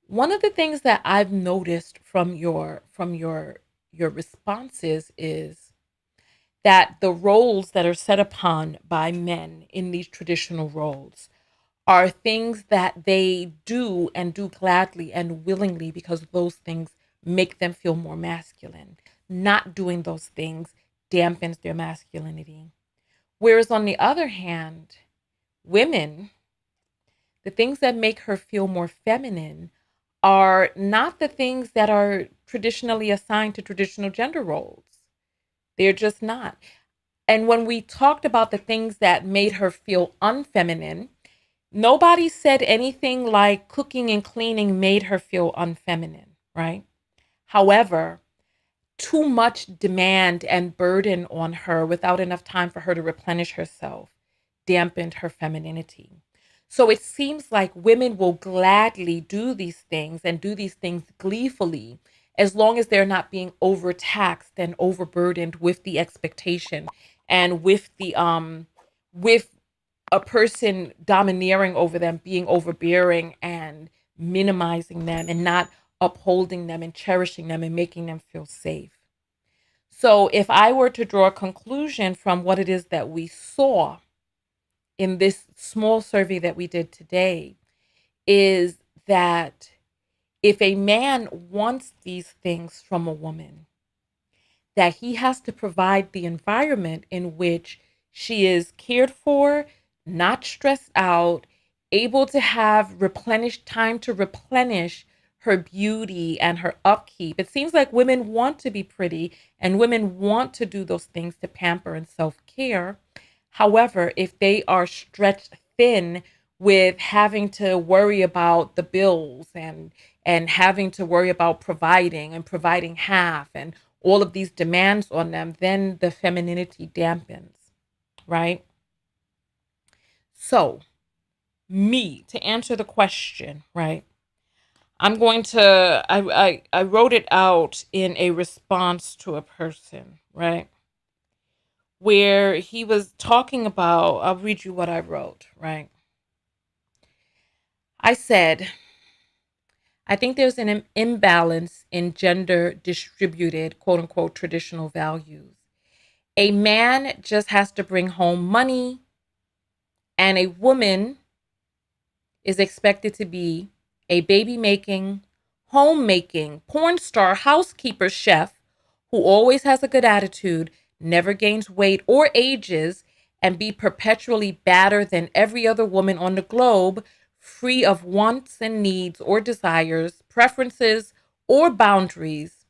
One of the things that I've noticed from your responses is that the roles that are set upon by men in these traditional roles are things that they do and do gladly and willingly because those things make them feel more masculine. Not doing those things dampens their masculinity. Whereas on the other hand, women, the things that make her feel more feminine are not the things that are traditionally assigned to traditional gender roles. They're just not. And when we talked about the things that made her feel unfeminine, nobody said anything like cooking and cleaning made her feel unfeminine, right? However, too much demand and burden on her without enough time for her to replenish herself dampened her femininity. So it seems like women will gladly do these things and do these things gleefully as long as they're not being overtaxed and overburdened with the expectation and with a person domineering over them, being overbearing and minimizing them and not upholding them and cherishing them and making them feel safe. So, if I were to draw a conclusion from what it is that we saw in this small survey that we did today, is that if a man wants these things from a woman, that he has to provide the environment in which she is cared for, not stressed out, able to have replenished time to replenish her beauty and her upkeep. It seems like women want to be pretty and women want to do those things to pamper and self-care. However, if they are stretched thin with having to worry about the bills and having to worry about providing and providing half and all of these demands on them, then the femininity dampens, right? So me to answer the question, right? I'm going to, I wrote it out in a response to a person, right? Where he was talking about, I'll read you what I wrote, right? I said, I think there's an imbalance in gender distributed, quote unquote, traditional values. A man just has to bring home money, and a woman is expected to be a baby making, homemaking, porn star, housekeeper, chef who always has a good attitude, never gains weight or ages, and be perpetually badder than every other woman on the globe, free of wants and needs or desires, preferences or boundaries,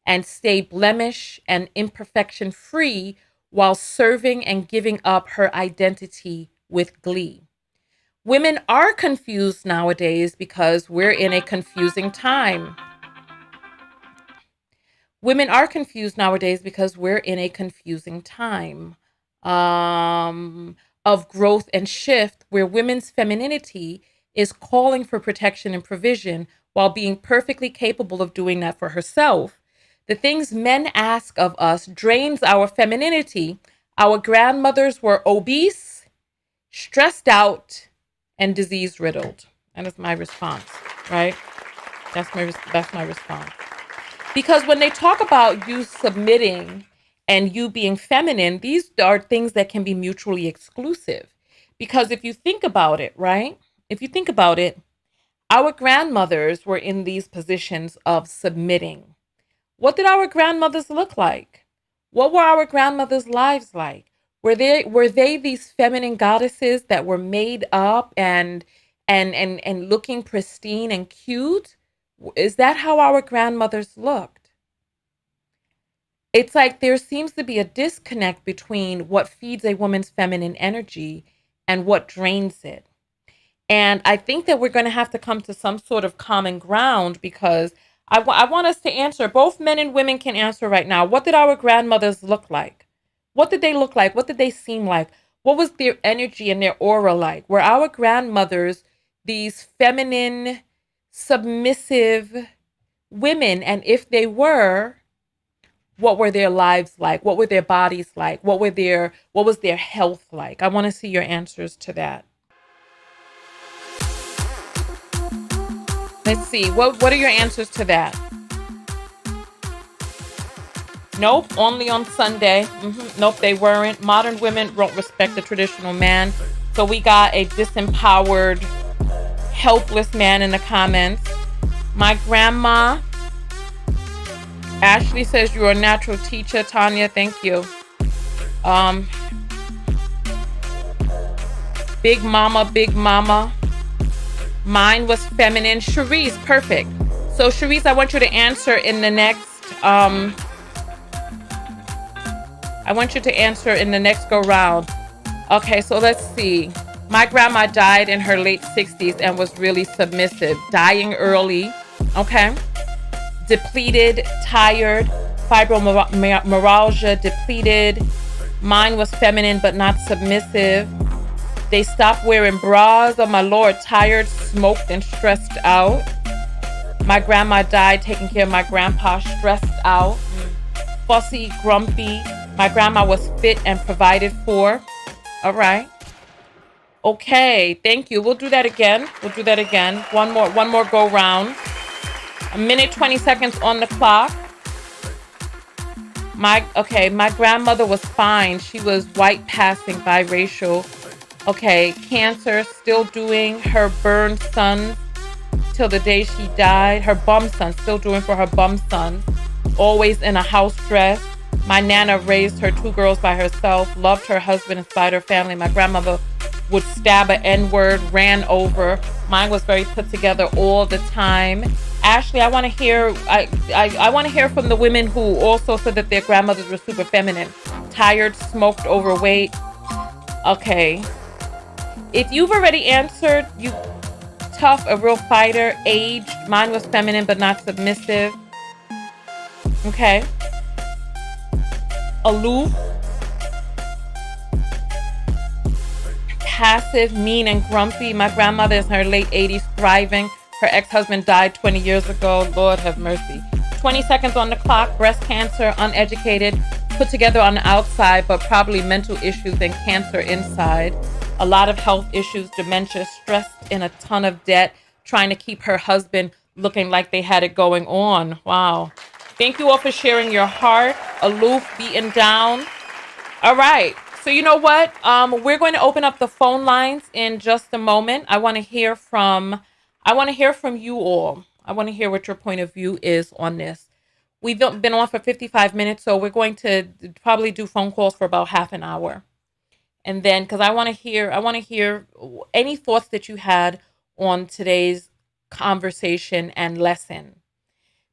and stay blemish and imperfection free while serving and giving up her identity with glee. Women are confused nowadays because we're in a confusing time. Women are confused nowadays because we're in a confusing time of growth and shift where women's femininity is calling for protection and provision while being perfectly capable of doing that for herself. The things men ask of us drains our femininity. Our grandmothers were obese, stressed out, and disease riddled. That is my response, right? That's my response. Because when they talk about you submitting and you being feminine, these are things that can be mutually exclusive. Because if you think about it, right? If you think about it, our grandmothers were in these positions of submitting. What did our grandmothers look like? What were our grandmothers' lives like? Were they these feminine goddesses that were made up and looking pristine and cute? Is that how our grandmothers looked? It's like there seems to be a disconnect between what feeds a woman's feminine energy and what drains it. And I think that we're going to have to come to some sort of common ground because I want us to answer. Both men and women can answer right now. What did our grandmothers look like? What did they look like? What did they seem like? What was their energy and their aura like? Were our grandmothers these feminine, submissive women? And if they were, what were their lives like? What were their bodies like? What was their health like? I want to see your answers to that. Let's see. What are your answers to that? Nope, only on Sunday. Nope, they weren't. Modern women won't respect the traditional man. So we got a disempowered, helpless man in the comments. My grandma, Ashley says you're a natural teacher. Tanya, thank you. Big mama. Mine was feminine. Cherise, perfect. So Cherise, I want you to answer in the next go round. Okay, so let's see. My grandma died in her late 60s and was really submissive, dying early. Okay. Depleted, tired, fibromyalgia, depleted. Mine was feminine but not submissive. They stopped wearing bras. Oh my Lord, tired, smoked, and stressed out. My grandma died taking care of my grandpa, stressed out, fussy, grumpy. My grandma was fit and provided for. All right. Okay, thank you. We'll do that again. One more go round. 1 minute, 20 seconds on the clock. My grandmother was fine. She was white passing, biracial. Okay, cancer, still doing her burned sons till the day she died. Her bum son, still doing for her bum son. Always in a house dress. My Nana raised her 2 girls by herself, loved her husband and spider family. My grandmother would stab an N-word, ran over. Mine was very put together all the time. Ashley, I want to hear I want to hear from the women who also said that their grandmothers were super feminine. Tired, smoked, overweight. Okay. If you've already answered, you tough, a real fighter, aged. Mine was feminine but not submissive. Okay. Aloof. passive, mean, and grumpy. My grandmother is in her late 80s, thriving. Her ex-husband died 20 years ago. Lord have mercy. 20 seconds on the clock. Breast cancer, uneducated, put together on the outside, but probably mental issues and cancer inside. A lot of health issues, dementia, stressed, in a ton of debt, trying to keep her husband looking like they had it going on. Wow. Thank you all for sharing your heart. Aloof, beaten down. All right. So you know what? We're going to open up the phone lines in just a moment. I want to hear from you all. I want to hear what your point of view is on this. We've been on for 55 minutes, so we're going to probably do phone calls for about half an hour. And then because I want to hear any thoughts that you had on today's conversation and lesson,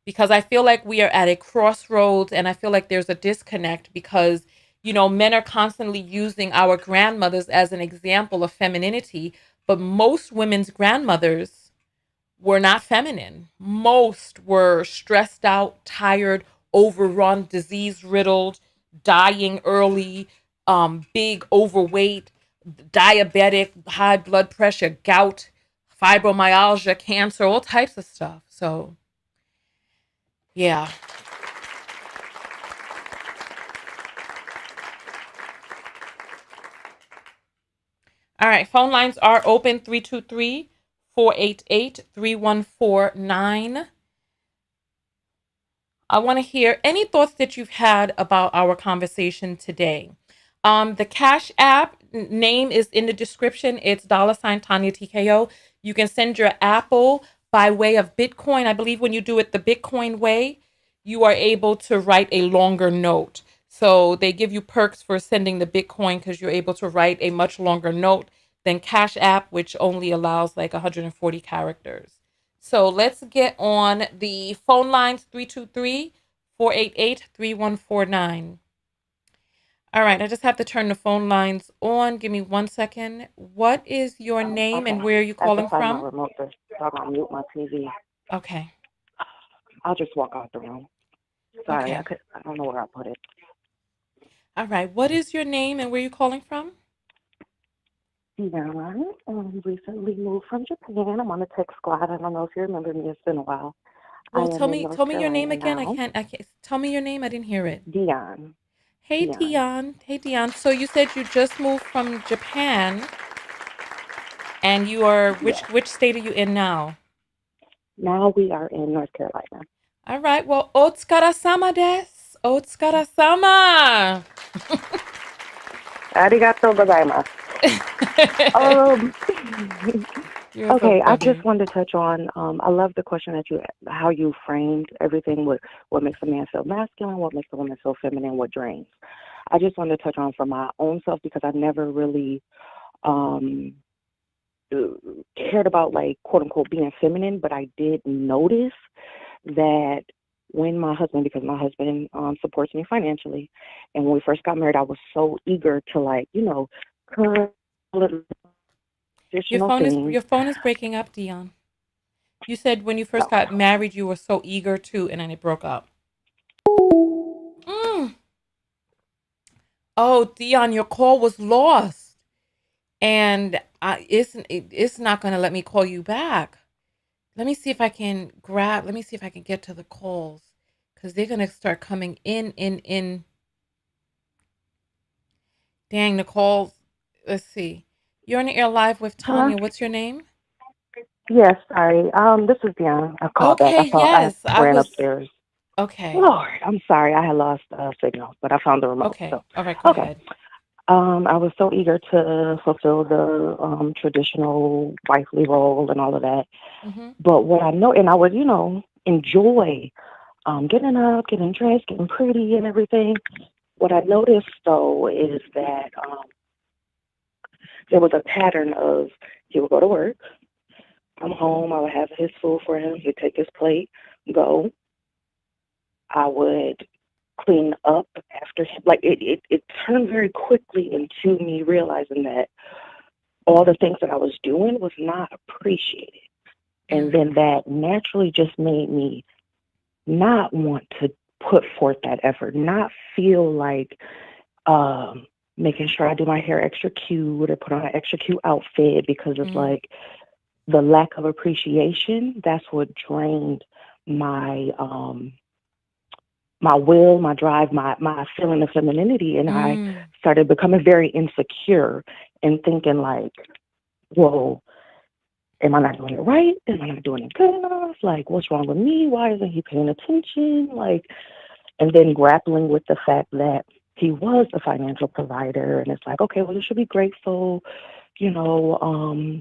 because I feel like we are at a crossroads and I feel like there's a disconnect because, men are constantly using our grandmothers as an example of femininity, but most women's grandmothers were not feminine. Most were stressed out, tired, overrun, disease riddled, dying early, big, overweight, diabetic, high blood pressure, gout, fibromyalgia, cancer, all types of stuff. So, yeah. All right. Phone lines are open 323-488-3149. I want to hear any thoughts that you've had about our conversation today. The Cash App name is in the description. It's $ Tanya TKO. You can send your Apple by way of Bitcoin. I believe when you do it the Bitcoin way, you are able to write a longer note. So they give you perks for sending the Bitcoin because you're able to write a much longer note than Cash App, which only allows like 140 characters. So let's get on the phone lines 323-488-3149. All right, I just have to turn the phone lines on. Give me 1 second. What is your name and Okay. where are you I have to calling find my from? remote so I'm gonna mute my TV. Okay. I'll just walk out the room. Sorry, Okay. I don't know where I put it. All right. What is your name and where are you calling from? Yeah, recently moved from Japan. I'm on the tech squad. I don't know if you remember me. It's been a while. I Well, am tell in me North tell me your name Carolina again. now. I can't tell me your name. I didn't hear it. Dion. Hey Dion. Dion. Hey Dion. So you said you just moved from Japan and you are Yes. which state are you in now? Now we are in North Carolina. All right. Well, otsukara-sama desu. Otsukara-sama. Arigato gozaimasu. Um, You're so okay, I just funny. wanted to touch on. I love the question that how you framed everything with what makes a man feel masculine, what makes a woman feel feminine, what drains. I just wanted to touch on for my own self because I never really um, cared about like quote unquote being feminine, but I did notice that when my husband, because my husband supports me financially, and when we first got married, I was so eager to like curve little additional things. Your phone is breaking up, Dion. You said when you first No. got married, you were so eager to, and then it broke up. Mm. Oh, Dion, your call was lost, and it's not gonna let me call you back. Let me see if I can grab. Let me see if I can get to the calls, because they're gonna start coming in. Dang, the calls. Let's see. You're on the air live with Hello? Tanya. What's your name? Yes, sorry. This is Dion. I called back. Okay, I yes, I ran was. upstairs. Okay, Lord, I'm sorry. I had lost signal, but I found the remote. okay, So, all right, go okay. ahead. I was so eager to fulfill the traditional wifely role and all of that. Mm-hmm. But what I know, and I would, enjoy getting up, getting dressed, getting pretty and everything. What I noticed though is that there was a pattern of he would go to work, come home, I would have his food for him, he'd take his plate, go. I would clean up after him. Like it turned very quickly into me realizing that all the things that I was doing was not appreciated. And Mm. then that naturally just made me not want to put forth that effort, not feel like making sure I do my hair extra cute or put on an extra cute outfit because it's Mm, like the lack of appreciation, that's what drained my my will, my drive, my feeling of femininity, and I mm, started becoming very insecure and thinking like, whoa, am I not doing it right? Am I not doing it good enough? Like, what's wrong with me? Why isn't he paying attention? Like, and then grappling with the fact that he was a financial provider, and it's like, okay, well, you should be grateful,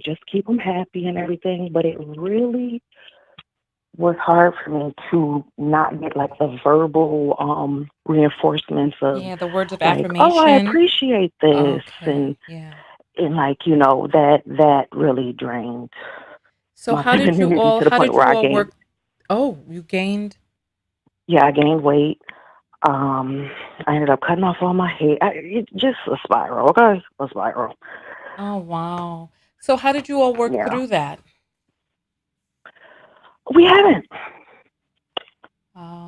just keep him happy and everything. But it really was hard for me to not get like the verbal reinforcements of yeah, the words of like, oh, I affirmation. appreciate this, Okay, yeah. and like that really drained So my femininity to the how point did where you I all gained, work? Oh, you gained. yeah, I gained weight. Um, I ended up cutting off all my hair. Just a spiral, okay, a spiral. Oh, wow. So how did you all work Yeah, through that? we haven't,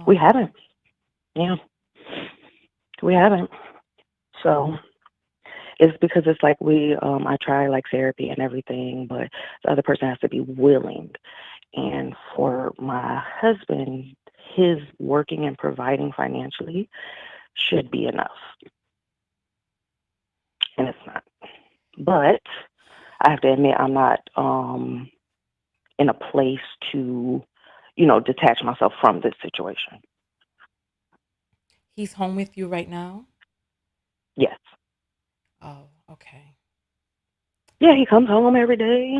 we Oh, haven't, yeah, we haven't. So it's because it's like I try like therapy and everything, but the other person has to be willing. And for my husband, his working and providing financially should be enough, and it's not. But I have to admit, I'm not in a place to, detach myself from this situation. he's home with you right now? Yes. Oh, okay. Yeah, he comes home every day,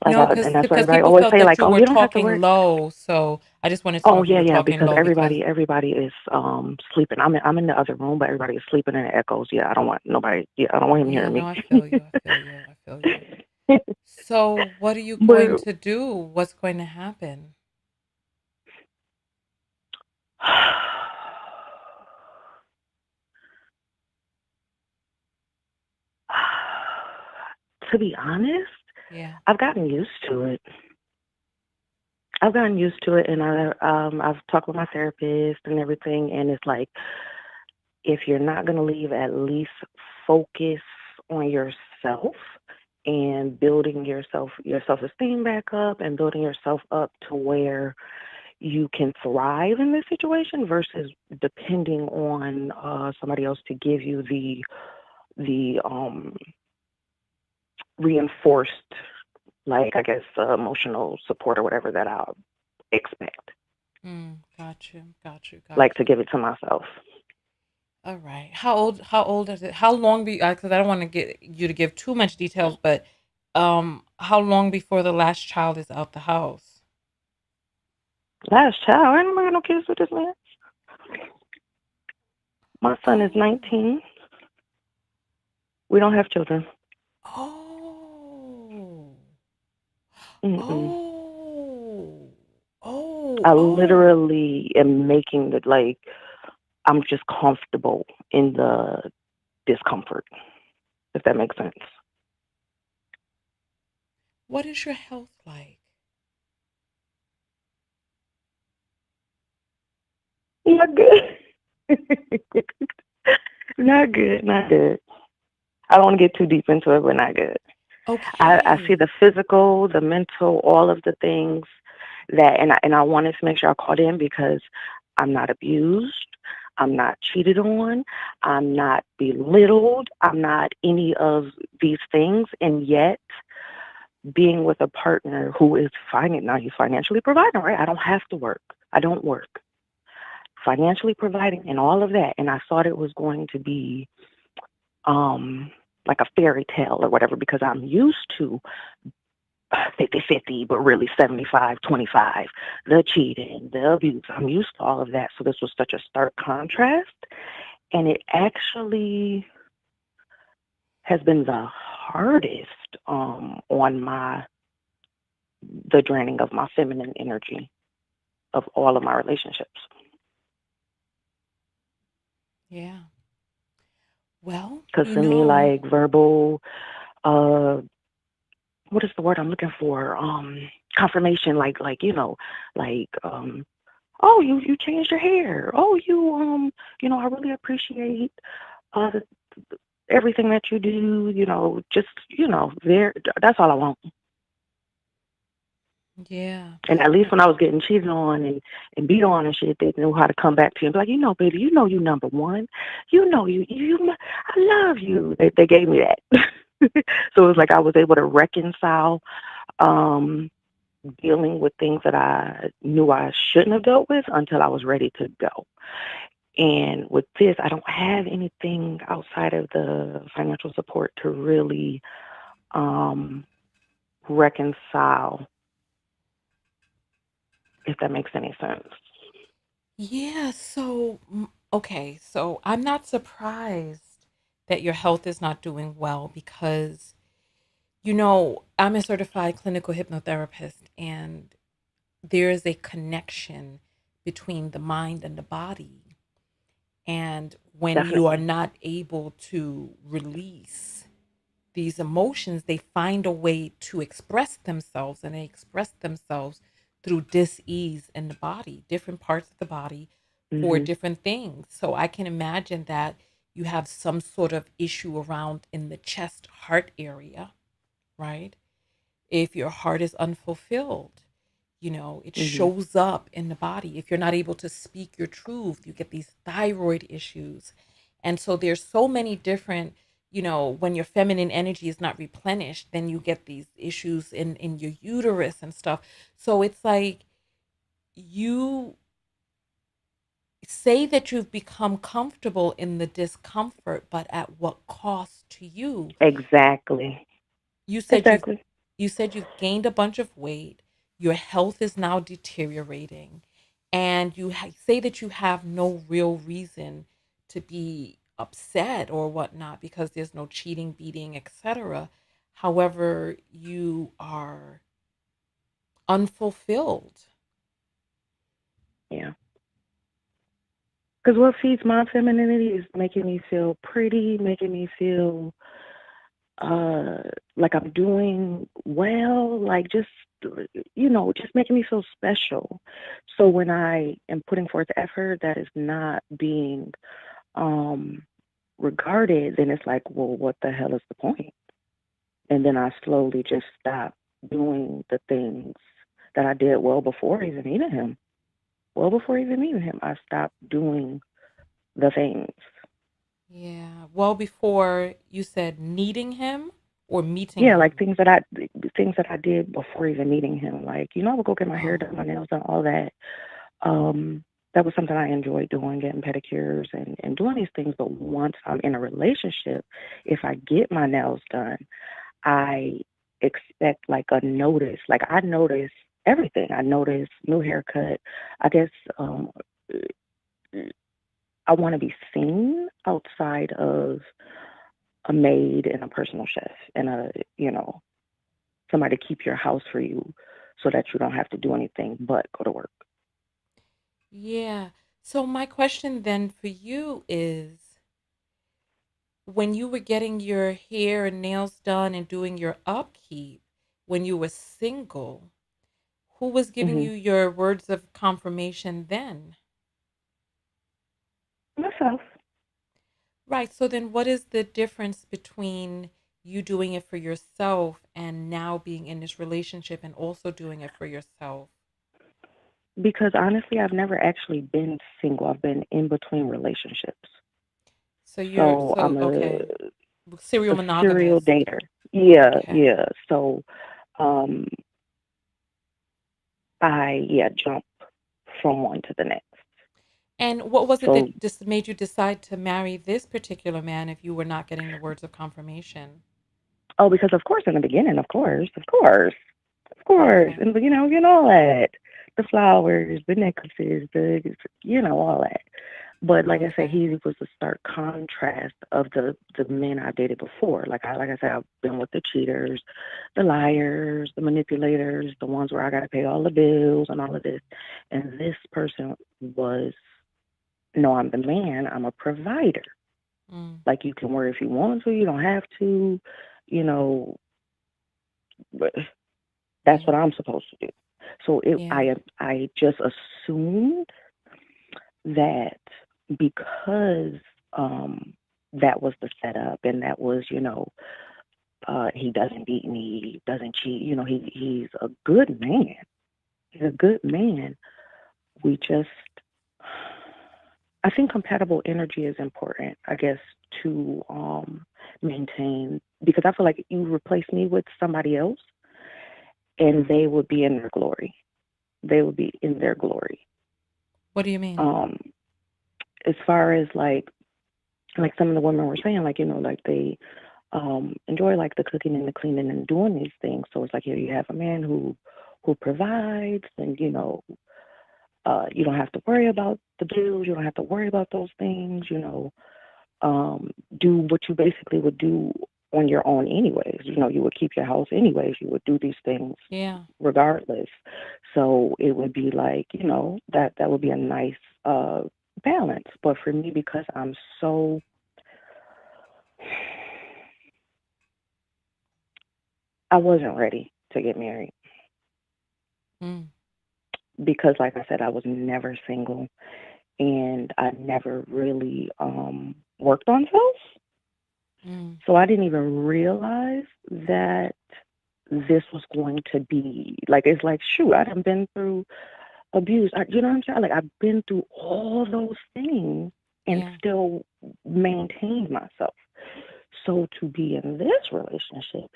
No, and that's what because everybody people always felt say, that like, you oh, were you don't have to talking work. low, so I just wanted to know Oh if you yeah, were yeah, talking because low because everybody is sleeping. I'm in the other room, but everybody is sleeping and it echoes. Yeah, I don't want nobody. Yeah, I don't want him yeah, hearing no, me. I feel you. I feel you. I feel you. So, what are you going But to do? What's going to happen? to be honest, Yeah. I've gotten used to it. I've gotten used to it, and I've talked with my therapist and everything, and it's like if you're not gonna leave, at least focus on yourself and building your self esteem back up and building yourself up to where you can thrive in this situation versus depending on somebody else to give you the reinforced, like I guess emotional support or whatever that I'll expect, Got you. Got you. like Got to you. give it to myself. All right. How old is it? How long be because I don't want to get you to give too much details, but how long before the last child is out the house? Last child, I ain't got no kids with this man. My son is Oh. 19. We don't have children. Oh. Mm-mm. Oh. Oh. I Oh. literally am making it like I'm just comfortable in the discomfort, if that makes sense. What is your health like? Not good. Not good. Not good. I don't want to get too deep into it, but not good. I see Okay. the physical, the mental, all of the things that, and I wanted to make sure I caught in because I'm not abused, I'm not cheated on, I'm not belittled, I'm not any of these things, and yet being with a partner who is now he's financially providing, right? I don't have to work. I don't work. Financially providing and all of that, and I thought it was going to be um like a fairy tale or whatever because I'm used to 50-50, but really 75-25. The cheating, the abuse. I'm used to all of that. So this was such a stark contrast. And it actually has been the hardest on the draining of my feminine energy of all of my relationships. Yeah. Well, Because for me, like verbal, uh, what is the word I'm looking for? Confirmation, like oh, you changed your hair. Oh, I really appreciate uh, everything that you do, just, there. That's all I want. Yeah. And at least when I was getting cheated on and beat on and shit, they knew how to come back to you and be like, baby, you number one. I love you. They gave me that. So it was like I was able to reconcile um, dealing with things that I knew I shouldn't have dealt with until I was ready to go. And with this, I don't have anything outside of the financial support to really um, reconcile, if that makes any sense. Yeah. So, okay. So I'm not surprised that your health is not doing well because, I'm a certified clinical hypnotherapist, and there is a connection between the mind and the body. And when you are Definitely. not able to release these emotions, they find a way to express themselves, and they express themselves through dis-ease in the body, different parts of the body for Mhm. different things. So I can imagine that you have some sort of issue around in the chest heart area, right? If your heart is unfulfilled, it Mhm. shows up in the body. If you're not able to speak your truth, you get these thyroid issues. And so there's so many different, when your feminine energy is not replenished, then you get these issues in your uterus and stuff. So it's like you say that you've become comfortable in the discomfort, but at what cost to you? Exactly. You said you've Exactly. you said you've gained a bunch of weight. Your health is now deteriorating, and you say that you have no real reason to be upset or whatnot because there's no cheating, beating, etc. However, you are unfulfilled. Yeah. Because what feeds my femininity is making me feel pretty, making me feel uh like I'm doing well, like just making me feel special. So when I am putting forth effort that is not being um regarded, then it's like, well, what the hell is the point? And then I slowly just stop doing the things that I did well before even meeting him. Well before even meeting him, I stopped doing the things. Yeah. Well, before you said needing him or meeting Yeah, like him. things that I did before even meeting him. Like, I would go get my hair Oh, done, my nails done, all that. That was something I enjoyed doing, getting pedicures and doing these things. But once I'm in a relationship, if I get my nails done, I expect like a notice. Like I notice everything. I notice new haircut. I guess I want to be seen outside of a maid and a personal chef and somebody to keep your house for you so that you don't have to do anything but go to work. yeah. So my question then for you is, when you were getting your hair and nails done and doing your upkeep when you were single, who was giving Hmm. you your words of confirmation then? Myself. Right. So then what is the difference between you doing it for yourself and now being in this relationship and also doing it for yourself? Because honestly, I've never actually been single. I've been in between relationships. So you're So so I'm okay. Serial a serial monogamist. dater. Yeah, Okay. yeah. So um I jump from one to the next. And what was it So that just made you decide to marry this particular man if you were not getting the words of confirmation? because of course in the beginning, of course, Okay. and all that, the flowers, the necklaces, all that. But like I said, Okay. he was the stark contrast of the men I dated before. Like I said, I've been with the cheaters, the liars, the manipulators, the ones where I got to pay all the bills and all of this. And this person was, no, I'm the man. I'm a provider. Mm, Like you can work if you want to, you don't have to, you know. But that's yeah. what I'm supposed to do. So Yeah. I just assumed that because um that was the setup, and that was, he doesn't beat me, he doesn't cheat. He's a good man. He's a good man. We just, I think compatible energy is important, I guess, to maintain, because I feel like you replace me with somebody else and they would be in their glory. They would be in their glory. What do you mean? Um, as far as like some of the women were saying, like, like they enjoy like the cooking and the cleaning and doing these things. So it's like here you have a man who provides, and you don't have to worry about the bills, you don't have to worry about those things, do what you basically would do on your own anyways. You would keep your house anyways, you would do these things Yeah. regardless. So it would be like, that would be a nice balance. But for me, because I'm so I wasn't ready to get married, Mm, because like I said, I was never single, and I never really worked on self. mm, So I didn't even realize that this was going to be like, it's like, shoot, I done been through abuse. You know what I'm saying? Like, I've been through all those things and yeah. still maintained myself. So to be in this relationship,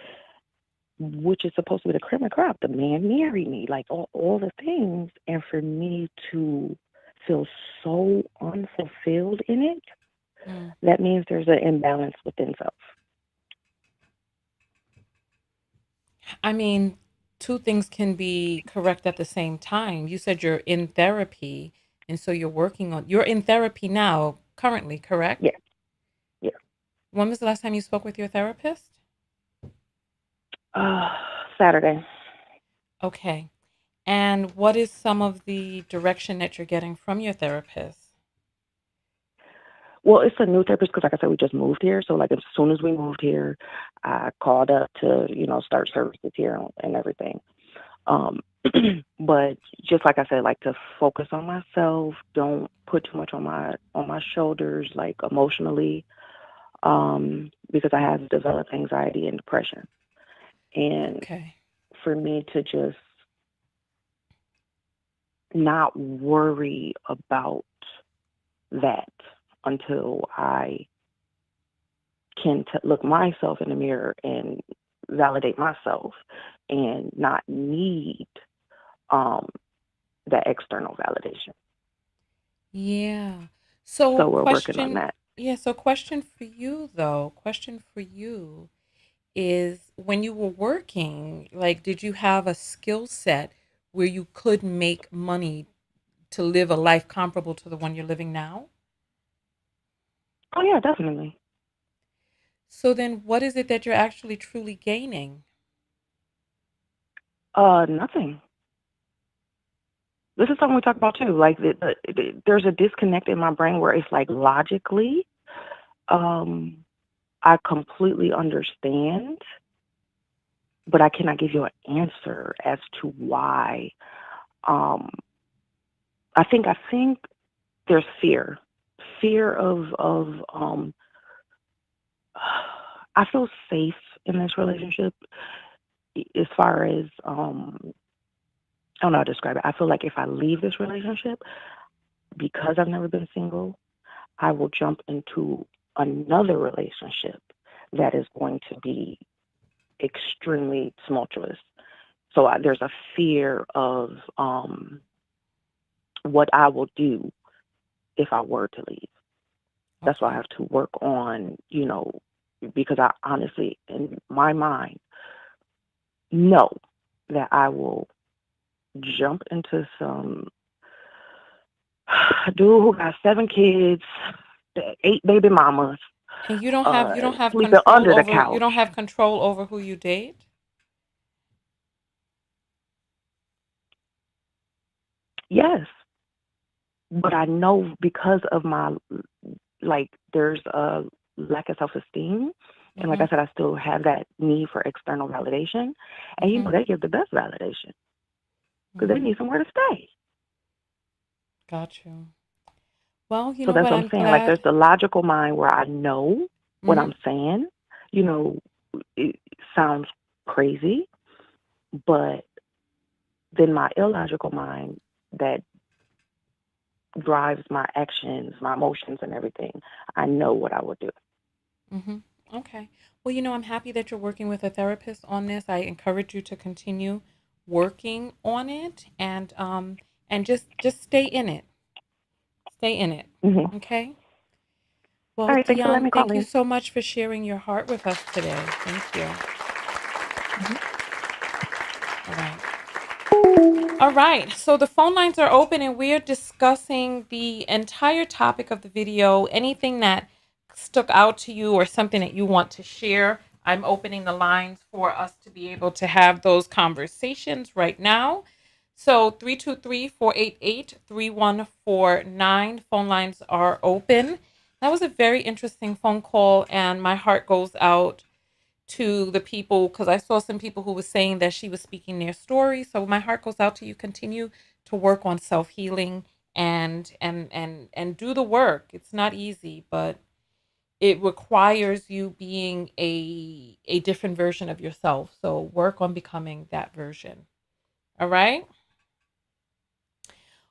which is supposed to be the cream of the crop, the man married me, like all the things, and for me to feel so unfulfilled in it, Mm. that means there's an imbalance within self. I mean, two things can be correct at the same time. You said you're in therapy, and so you're in therapy now, currently, correct? Yeah, yeah. When was the last time you spoke with your therapist? Uh, Saturday. Okay. And what is some of the direction that you're getting from your therapist? Well, it's a new therapist because, like I said, we just moved here. So, like, as soon as we moved here, I called up to, start services here and everything. Um, but just like I said, like, to focus on myself, don't put too much on my shoulders, like emotionally, because I have developed anxiety and depression. And Okay. for me to just not worry about that until I can look myself in the mirror and validate myself, and not need um, that external validation. Yeah. So So we're working on question, that. yeah, so question for you though. Question for you is when you were working, like did you have a skill set where you could make money to live a life comparable to the one you're living now? Oh yeah, definitely. So then what is it that you're actually truly gaining? Nothing. This is something we talk about too. Like there's a disconnect in my brain where it's like logically, um, I completely understand, but I cannot give you an answer as to why. Um, I think there's fear of I feel safe in this relationship, as far as I don't know how to describe it. I feel like if I leave this relationship, because I've never been single, I will jump into another relationship that is going to be extremely tumultuous. So there's a fear of what I will do if I were to leave. That's why I Okay. have to work on, because I honestly, in my mind, know that I will jump into some dude who got 7 kids, 8 baby mamas, And you don't have sleeping control under the over you couch. don't have control over who you date? Yes, but I know because of my, like, there's a lack of self-esteem, and like I Mhm. said, I still have that need for external validation, and Mhm. they give the best validation because they Mhm. need somewhere to stay. Got you. Well, you So know that's what? what I'm I'm saying. Like glad. there's the logical mind where I know what Mm-hmm. I'm saying. You know, it sounds crazy, but then my illogical mind that drives my actions, my emotions, and everything, I know what I would do. Mm-hmm. Okay. Well, I'm happy that you're working with a therapist on this. I encourage you to continue working on it and just stay in it. Stay in it. Hmm. Okay? All Well, right, thanks for letting Dion, me call thank you in. so much for sharing your heart with us today. Thank you. Hmm. All right. All right. So the phone lines are open and we're discussing the entire topic of the video. Anything that stuck out to you or something that you want to share, I'm opening the lines for us to be able to have those conversations right now. So 323-488-3149. Phone lines are open. That was a very interesting phone call, and my heart goes out to the people because I saw some people who were saying that she was speaking their story. So my heart goes out to you. Continue to work on self-healing and do the work. It's not easy, but it requires you being a different version of yourself. So work on becoming that version. All right?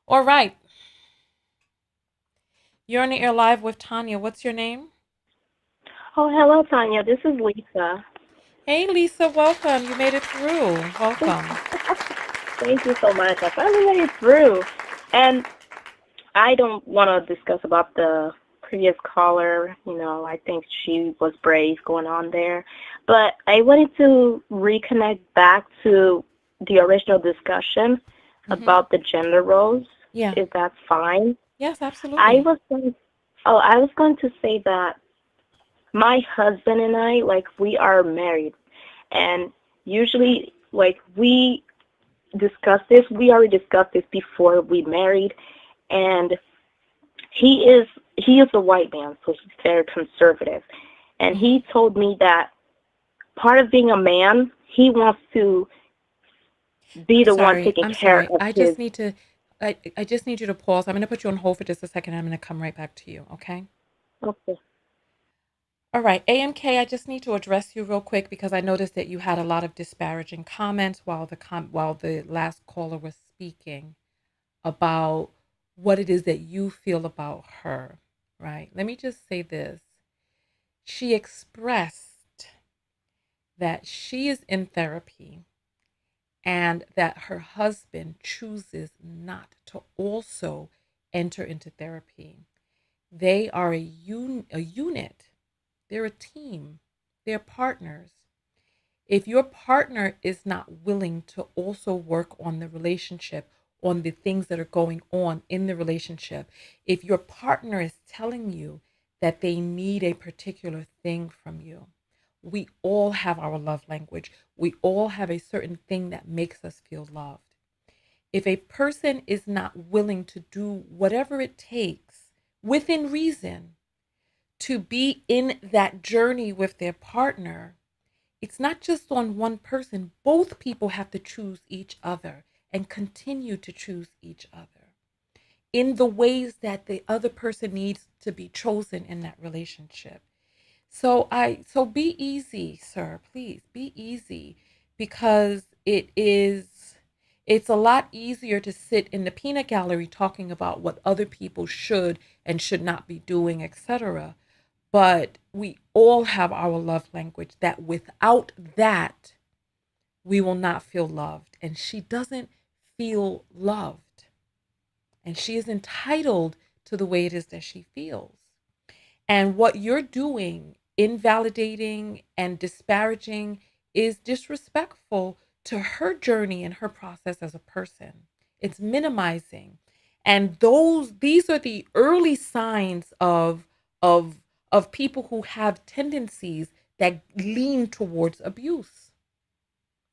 All right. You're on the air live with Tanya. What's your name? Oh, hello, Tanya. This is Lisa. Hey Lisa, welcome. You made it through. Welcome. Thank you so much. I finally made it through. And I don't want to discuss about the previous caller. I think she was brave going on there. But I wanted to reconnect back to the original discussion Mm-hmm. about the gender roles, Yeah. if that's fine. Yes, I absolutely. was going, I was going to say that my husband and I, like, we are married. And usually, like, we already discussed this before we married, and he is he is a white man, so he's very conservative. And Mm-hmm. he told me that part of being a man, he wants to be I'm the one sorry. taking I'm care sorry. of his. I just need you to pause. I'm going to put you on hold for just a second. I'm going to come right back to you. Okay. Okay. All right. AMK, I just need to address you real quick because I noticed that you had a lot of disparaging comments while while the last caller was speaking about what it is that you feel about her. Right. Let me just say this. She expressed that she is in therapy and that her husband chooses not to also enter into therapy. They are a unit. They're a team. They're partners. If your partner is not willing to also work on the relationship, on the things that are going on in the relationship, if your partner is telling you that they need a particular thing from you, we all have our love language. We all have a certain thing that makes us feel loved. If a person is not willing to do whatever it takes within reason to be in that journey with their partner, it's not just on one person. Both people have to choose each other and continue to choose each other in the ways that the other person needs to be chosen in that relationship. So be easy, sir. Please be easy because it's a lot easier to sit in the peanut gallery talking about what other people should and should not be doing, etc. But we all have our love language that without that, we will not feel loved. And she doesn't feel loved. And she is entitled to the way it is that she feels. And what you're doing, invalidating and disparaging, is disrespectful to her journey and her process as a person. It's minimizing. And these are the early signs of of people who have tendencies that lean towards abuse.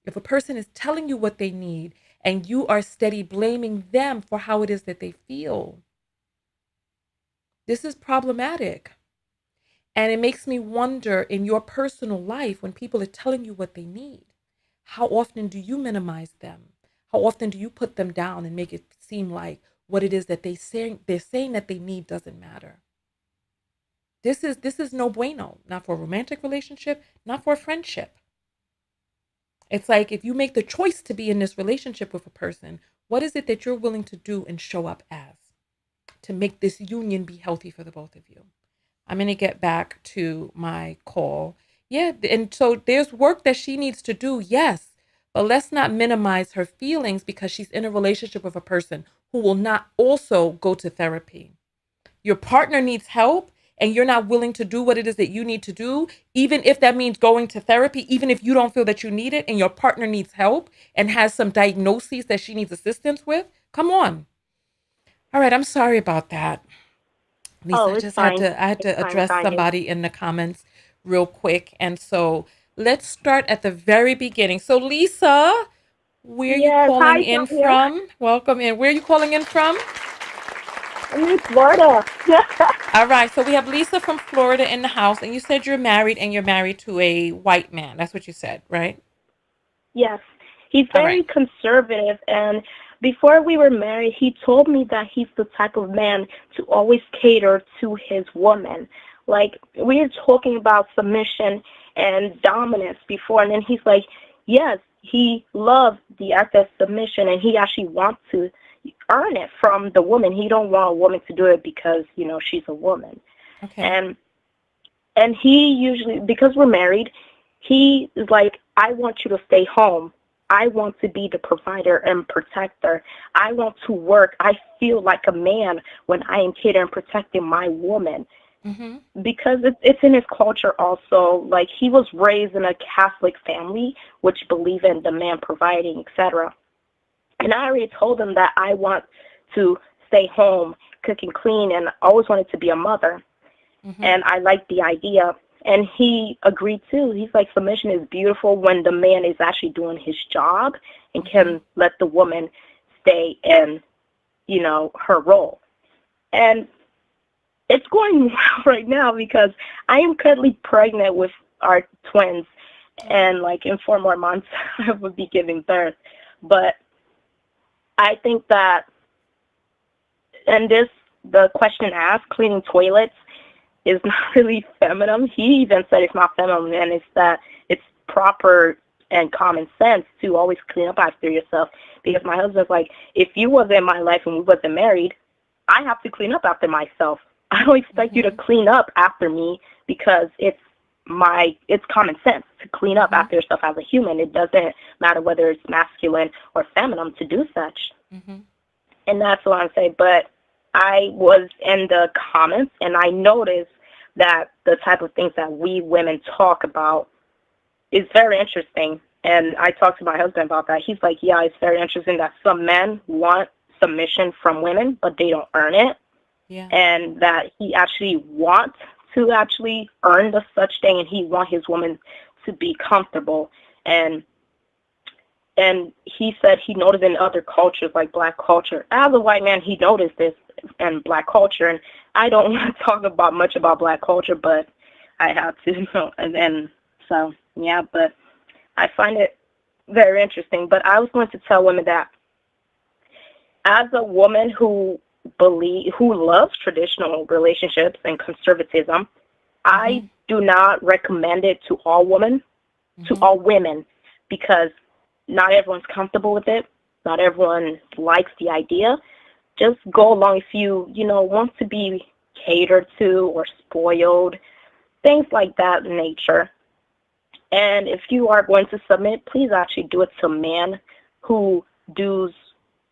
If a person is telling you what they need and you are steady blaming them for how it is that they feel, this is problematic. And it makes me wonder in your personal life when people are telling you what they need, how often do you minimize them? How often do you put them down and make it seem like what it is that they're saying that they need doesn't matter. This is no bueno, not for a romantic relationship, not for a friendship. It's like if you make the choice to be in this relationship with a person, what is it that you're willing to do and show up as to make this union be healthy for the both of you? I'm going to get back to my call. Yeah, and so there's work that she needs to do, yes, but let's not minimize her feelings because she's in a relationship with a person who will not also go to therapy. Your partner needs help and you're not willing to do what it is that you need to do, even if that means going to therapy, even if you don't feel that you need it and your partner needs help and has some diagnoses that she needs assistance with, come on. All right, I'm sorry about that. Lisa, Oh, I it's just had fine. to I had It's to fine, address Tanya. somebody in the comments real quick. And so let's start at the very beginning. So Lisa, where are you Yes, calling hi, in Tanya. from? Welcome in. Where are you calling in from? I'm in Florida. All right. So we have Lisa from Florida in the house, and you said you're married and you're married to a white man. That's what you said, right? Yes, he's All right. very conservative, and before we were married, he told me that he's the type of man to always cater to his woman. Like, we were talking about submission and dominance before, and then he's like, yes, he loves the act of submission, and he actually wants to earn it from the woman. He don't want a woman to do it because, she's a woman. Okay. And he usually, because we're married, he is like, I want you to stay home. I want to be the provider and protector. I want to work. I feel like a man when I am catering and protecting my woman. Mm-hmm. Because it's in his culture also. Like, he was raised in a Catholic family, which believe in the man providing, etc. And I already told him that I want to stay home, cook and clean, and always wanted to be a mother. Mm-hmm. And I liked the idea. And he agreed too. He's like, submission is beautiful when the man is actually doing his job and Mm-hmm. can let the woman stay in, her role. And it's going well right now because I am currently pregnant with our twins. And like in 4 more months, I will be giving birth. But I think that, and the question asked, cleaning toilets, is not really feminine. He even said it's not feminine, and it's that it's proper and common sense to always clean up after yourself. Because my husband's like, if you wasn't in my life and we wasn't married, I have to clean up after myself. I don't expect you to Mm-hmm. clean up after me because it's common sense to clean up Mm-hmm. after yourself as a human. It doesn't matter whether it's masculine or feminine to do such. Mm-hmm. And that's what I'm saying. But I was in the comments, and I noticed that the type of things that we women talk about is very interesting. And I talked to my husband about that. He's like, yeah, it's very interesting that some men want submission from women, but they don't earn it. Yeah. And that he actually wants to actually earn the such thing, and he wants his woman to be comfortable. And he said he noticed in other cultures, like black culture. As a white man, he noticed this in black culture. And I don't want to talk about much about black culture, but I have to. And then, so, yeah, but I find it very interesting. But I was going to tell women that as a woman who loves traditional relationships and conservatism, Mm-hmm. I do not recommend it to all Mm-hmm. women, because not everyone's comfortable with it. Not everyone likes the idea. Just go along if you, want to be catered to or spoiled, things like that in nature. And if you are going to submit, please actually do it to a man who does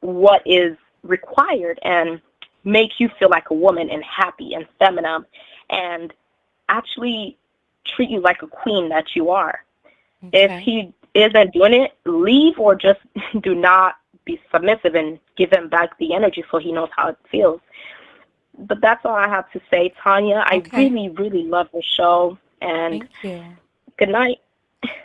what is required and make you feel like a woman and happy and feminine and actually treat you like a queen that you are. If Okay. he isn't doing it, leave, or just do not be submissive and give him back the energy so he knows how it feels. But that's all I have to say, Tanya. I Okay. really, really love the show. And Thank you. good night.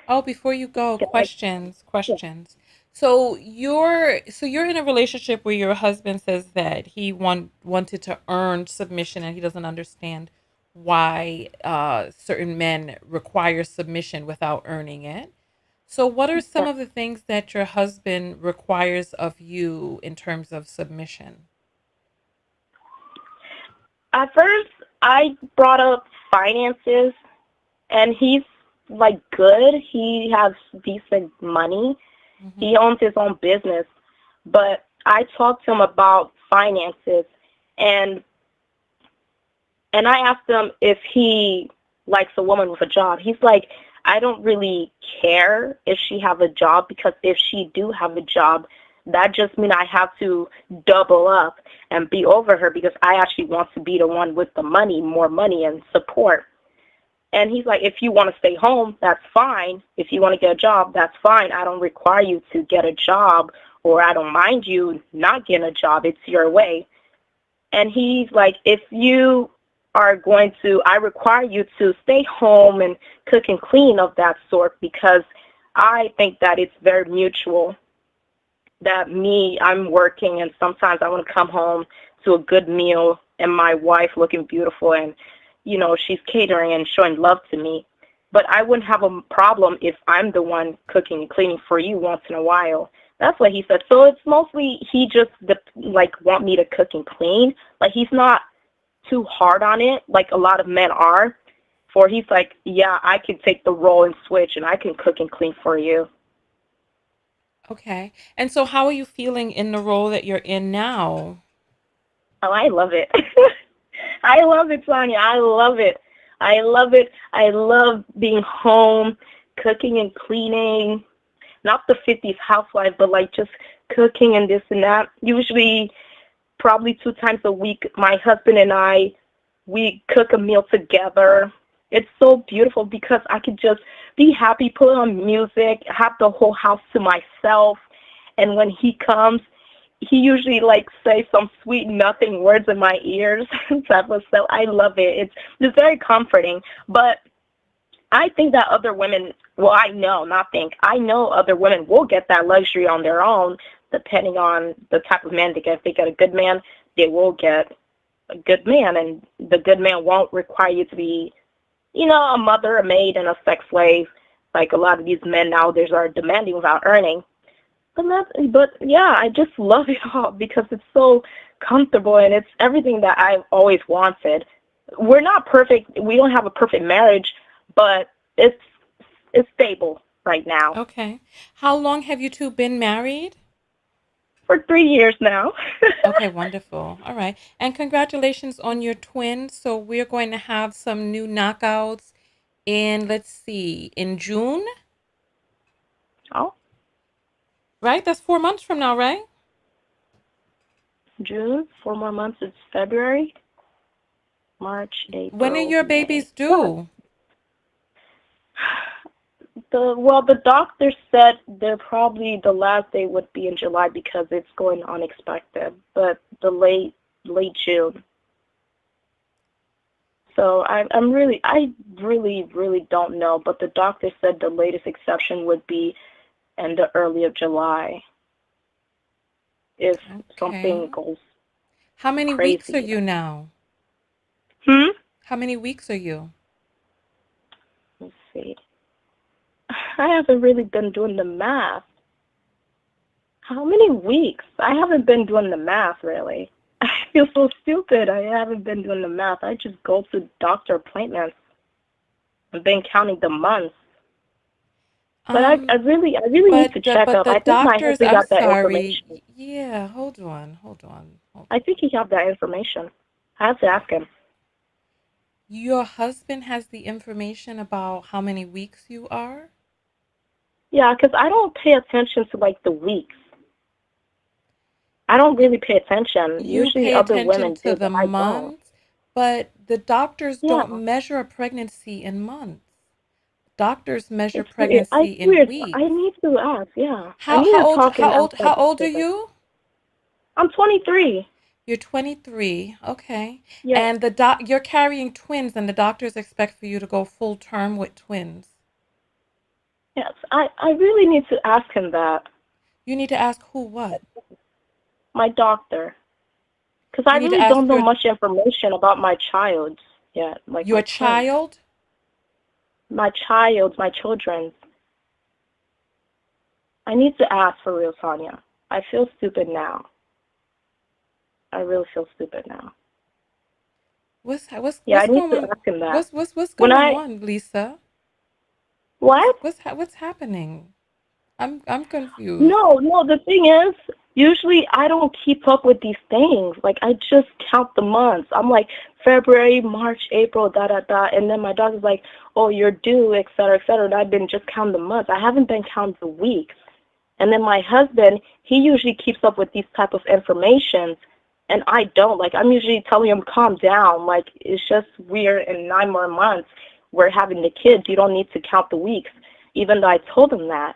Oh, before you go, Good night. questions, Yeah. questions. So you're in a relationship where your husband says that he wanted to earn submission and he doesn't understand why certain men require submission without earning it. So what are some Yeah. of the things that your husband requires of you in terms of submission? At first, I brought up finances, and he's like good. He has decent money. Mm-hmm. He owns his own business. But I talked to him about finances, and and I asked him if he likes a woman with a job. He's like, I don't really care if she have a job, because if she do have a job, that just means I have to double up and be over her, because I actually want to be the one with the money, more money and support. And he's like, if you want to stay home, that's fine. If you want to get a job, that's fine. I don't require you to get a job, or I don't mind you not getting a job. It's your way. And he's like, if you are going to, I require you to stay home and cook and clean of that sort, because I think that it's very mutual. That me, I'm working, and sometimes I want to come home to a good meal and my wife looking beautiful, and she's catering and showing love to me. But I wouldn't have a problem if I'm the one cooking and cleaning for you once in a while. That's what he said. So it's mostly he just like want me to cook and clean. Like, he's not too hard on it like a lot of men are. For he's like, yeah, I can take the role and switch, and I can cook and clean for you. Okay. And so how are you feeling in the role that you're in now? Oh, I love it. I love it, Sonia. I love it. I love it. I love being home, cooking and cleaning. Not the 50s housewife, but like just cooking and this and that. Usually, probably 2 times a week, my husband and I, we cook a meal together. It's so beautiful because I could just be happy, put on music, have the whole house to myself. And when he comes, he usually like say some sweet nothing words in my ears type of stuff. I love it. It's very comforting. But I think that other women, well, I know, not think, I know other women will get that luxury on their own, depending on the type of man they get. If they get a good man, they will get a good man, and the good man won't require you to be, a mother, a maid, and a sex slave, like a lot of these men nowadays are demanding without earning. But yeah, I just love it all because it's so comfortable, and it's everything that I've always wanted. We're not perfect. We don't have a perfect marriage, but it's stable right now Okay. How long have you two been married? for 3 years now. Okay, wonderful. All right. And congratulations on your twins. So we're going to have some new knockouts in, let's see, in June, Oh, right? That's 4 months from now, right? June, 4 more months. It's February, March, When are April, your May. babies Yeah. due? The doctor said the last day would be in July because it's going unexpected, but the late June. So I really don't know, but the doctor said the latest exception would be in the early of July if Okay. something goes How many weeks are crazy. you now? Hmm? How many weeks are you? Let's see. I haven't really been doing the math. How many weeks? I haven't been doing the math, really. I feel so stupid. I haven't been doing the math. I just go to doctor appointments. I've been counting the months. But Um, I really need but to the check but up. the I think my doctors, husband I'm got that sorry. information. Yeah, hold on. I think he got that information. I have to ask him. Your husband has the information about how many weeks you are? Yeah, because I don't pay attention to like the weeks. I don't You really pay attention. you Usually pay other attention women to do, the but I don't. months, but the doctors Yeah, don't measure a pregnancy in months. Doctors measure it's weird. pregnancy It's in weird. I weeks. need to ask. Yeah, I How need how to old talk and how ask old my how old are doctor. you? I'm 23. You're 23. Okay. Yes, And you're carrying twins and the doctors expect for you to go full term with twins. yes. I really need to ask him that. You need to ask who what? My doctor, because I You need to really ask don't know your much information about my child yet, like your my twins, child. my children. I need to ask for real, Tanya. I feel stupid now. I really feel stupid now. Yeah, I need to going ask him that. what's When going I on, Lisa? what? What's happening? I'm confused. No, no, the thing is, usually I don't keep up with these things. Like I just count the months. I'm like February, March, April, da da da, and then my doctor's like, "Oh, you're due, et cetera, et cetera." And I've been just counting the months. I haven't been counting the weeks. And then my husband, he usually keeps up with these type of information, and I don't. Like I'm usually telling him, calm down. Like it's just we're in 9 more months. We're having the kids. You don't need to count the weeks. Even though I told him that.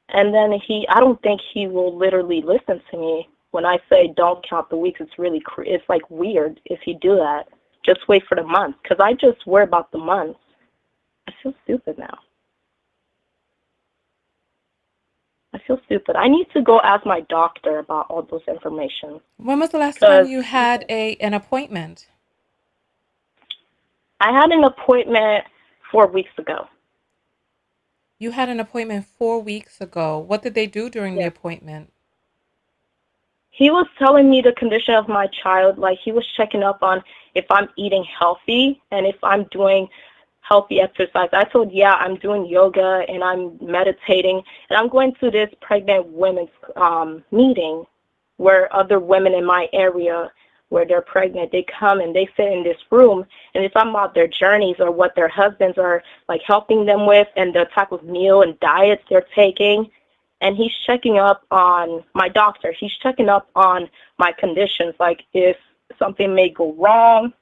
And then I don't think he will literally listen to me when I say don't count the weeks. It's really, it's like weird if you do that. Just wait for the months. Because I just worry about the months. I feel stupid now. I feel stupid. I need to go ask my doctor about all those information. When was the last time Because you had a an appointment? I had an appointment 4 weeks ago. You had an appointment 4 weeks ago. What did they do during the Yeah. appointment? He was telling me the condition of my child. Like he was checking up on if I'm eating healthy and if I'm doing healthy exercise. I told, yeah, I'm doing yoga and I'm meditating and I'm going to this pregnant women's meeting where other women in my area where they're pregnant, they come and they sit in this room and they talk about their journeys or what their husbands are like helping them with and the type of meal and diets they're taking. And he's checking up on my doctor. He's checking up on my conditions, like if something may go wrong,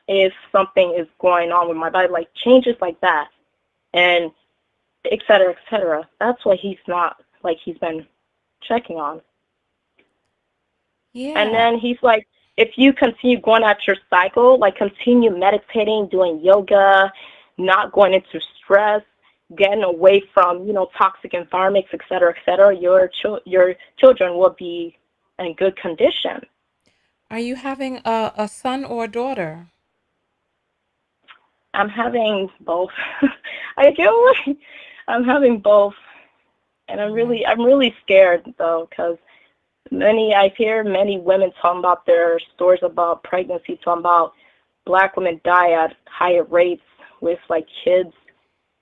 if something is going on with my body, like changes like that, and et cetera, et cetera. That's what he's not, like he's been checking on. And Yeah. then he's like, if you continue going at your cycle, like continue meditating, doing yoga, not going into stress, getting away from, toxic environments, et cetera, your children will be in good condition. Are you having a son or a daughter? I'm having both. I feel like I'm having both, and I'm Right. really scared though, because I hear many women talking about their stories about pregnancy, talking about Black women die at higher rates with like kids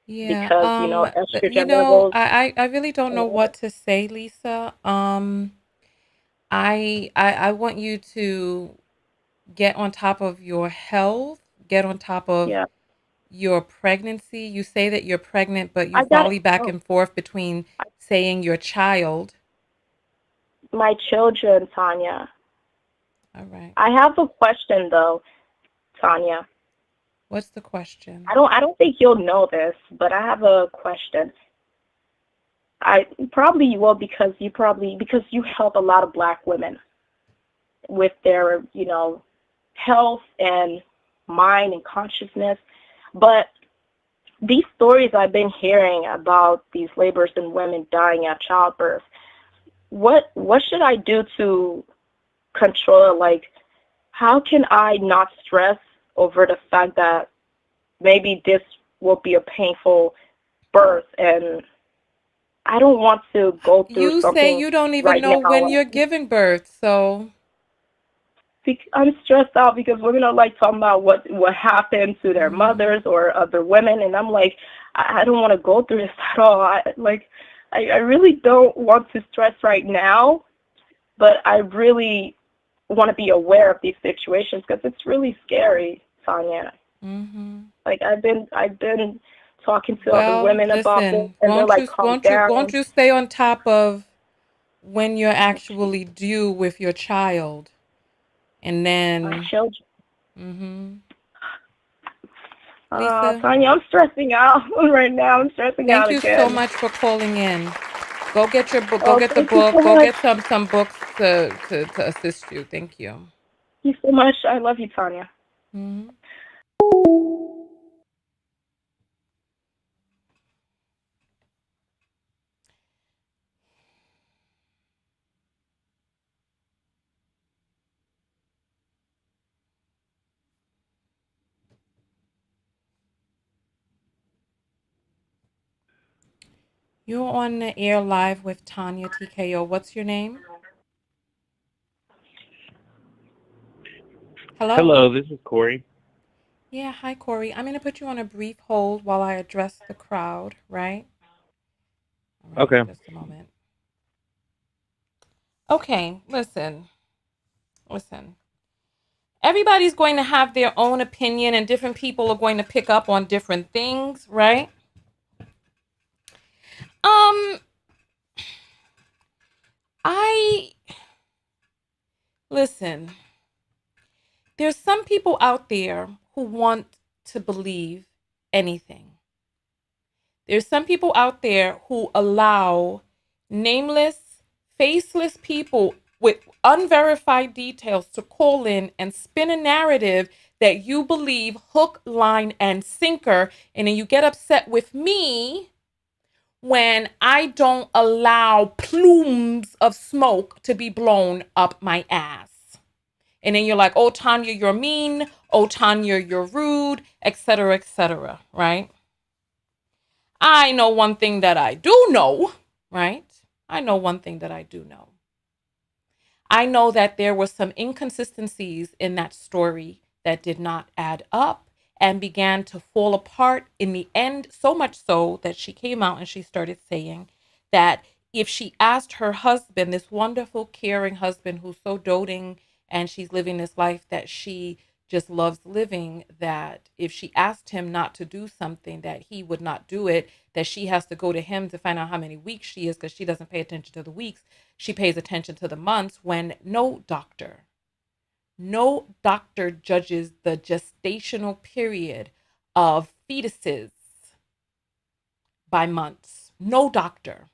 Yeah. because estrogen levels. I really don't know what to say, Lisa. I want you to get on top of your health, get on top of Yeah, your pregnancy. You say that you're pregnant, but you I got it. volley back Oh, and forth between saying your child. my children, Tanya. All right. I have a question though, Tanya. What's the question? I don't think you'll know this, but I have a question. I probably you will because you help a lot of Black women with their, health and mind and consciousness. But these stories I've been hearing about these laborers and women dying at childbirth, what should I do to control it? Like, how can I not stress over the fact that maybe this will be a painful birth and I don't want to go through You say something you don't even right know when now. you're giving birth, so I'm stressed out because women are like talking about what happened to their mhm. mothers or other women, and I'm like, I don't want to go through this at all. I really don't want to stress right now, but I really want to be aware of these situations because it's really scary, Tanya. Mhm. Like I've been talking to other Well, women about this, listen, and they're like, calm won't down. you stay on top of when you're actually due with your child? And My then children. mhm. Lisa, Tanya, I'm stressing out right now. I'm stressing thank out you so again. much for calling in. Go get your book, go Oh, get the thank you book, so go much. get some books to assist you. Thank you. Thank you so much. I love you, Tanya. Mhm. You're on the air live with Tanya TKO. What's your name? Hello. Hello, this is Corey. Yeah, hi, Corey. I'm going to put you on a brief hold while I address the crowd, right? All right, Okay. just a moment. Okay, listen. Everybody's going to have their own opinion, and different people are going to pick up on different things, right? Um, I listen. There's some people out there who want to believe anything. There's some people out there who allow nameless, faceless people with unverified details to call in and spin a narrative that you believe hook, line, and sinker. And then you get upset with me when I don't allow plumes of smoke to be blown up my ass. And then you're like, oh, Tanya, you're mean. Oh, Tanya, you're rude, etc., right? I know one thing that I do know, right? I know one thing that I do know. I know that there were some inconsistencies in that story that did not add up and began to fall apart in the end, so much so that she came out and she started saying that if she asked her husband, this wonderful, caring husband who's so doting and she's living this life that she just loves living, that if she asked him not to do something, that he would not do it, that she has to go to him to find out how many weeks she is because she doesn't pay attention to the weeks. She pays attention to the months when no doctor judges the gestational period of fetuses by months. No doctor.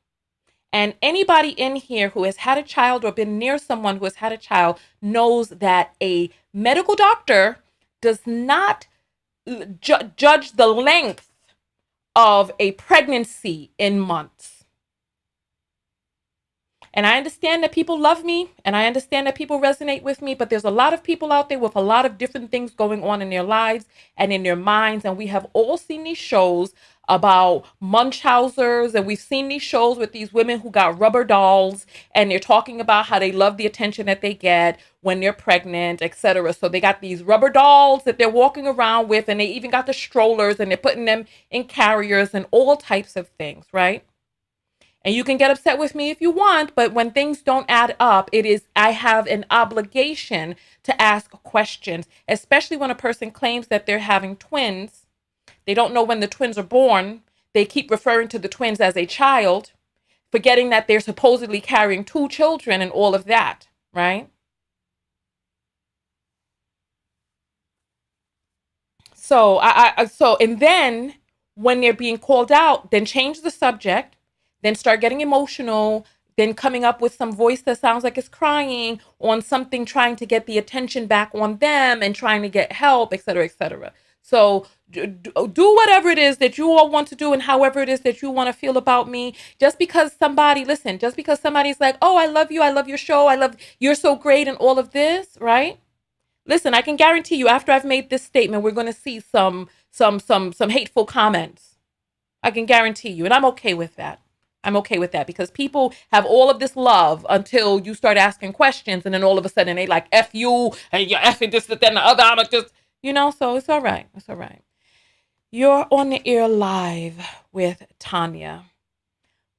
And anybody in here who has had a child or been near someone who has had a child knows that a medical doctor does not judge the length of a pregnancy in months. And I understand that people love me and I understand that people resonate with me, but there's a lot of people out there with a lot of different things going on in their lives and in their minds. And we have all seen these shows about Munchausers, and we've seen these shows with these women who got rubber dolls and they're talking about how they love the attention that they get when they're pregnant, etc. So they got these rubber dolls that they're walking around with, and they even got the strollers and they're putting them in carriers and all types of things, right? And you can get upset with me if you want, but when things don't add up, I have an obligation to ask questions, especially when a person claims that they're having twins. They don't know when the twins are born. They keep referring to the twins as a child, forgetting that they're supposedly carrying two children and all of that, right? And then when they're being called out, then change the subject, then start getting emotional, then coming up with some voice that sounds like it's crying on something, trying to get the attention back on them and trying to get help, etc., etc. So do whatever it is that you all want to do and however it is that you want to feel about me. Just because somebody's like, oh, I love your show, you're so great and all of this, right? Listen, I can guarantee you after I've made this statement, we're going to see some hateful comments. I can guarantee you, and I'm okay with that. I'm okay with that because people have all of this love until you start asking questions, and then all of a sudden they like F you and you're effing this, that, and the other. I'm just, so it's all right. It's all right. You're on the air live with Tanya.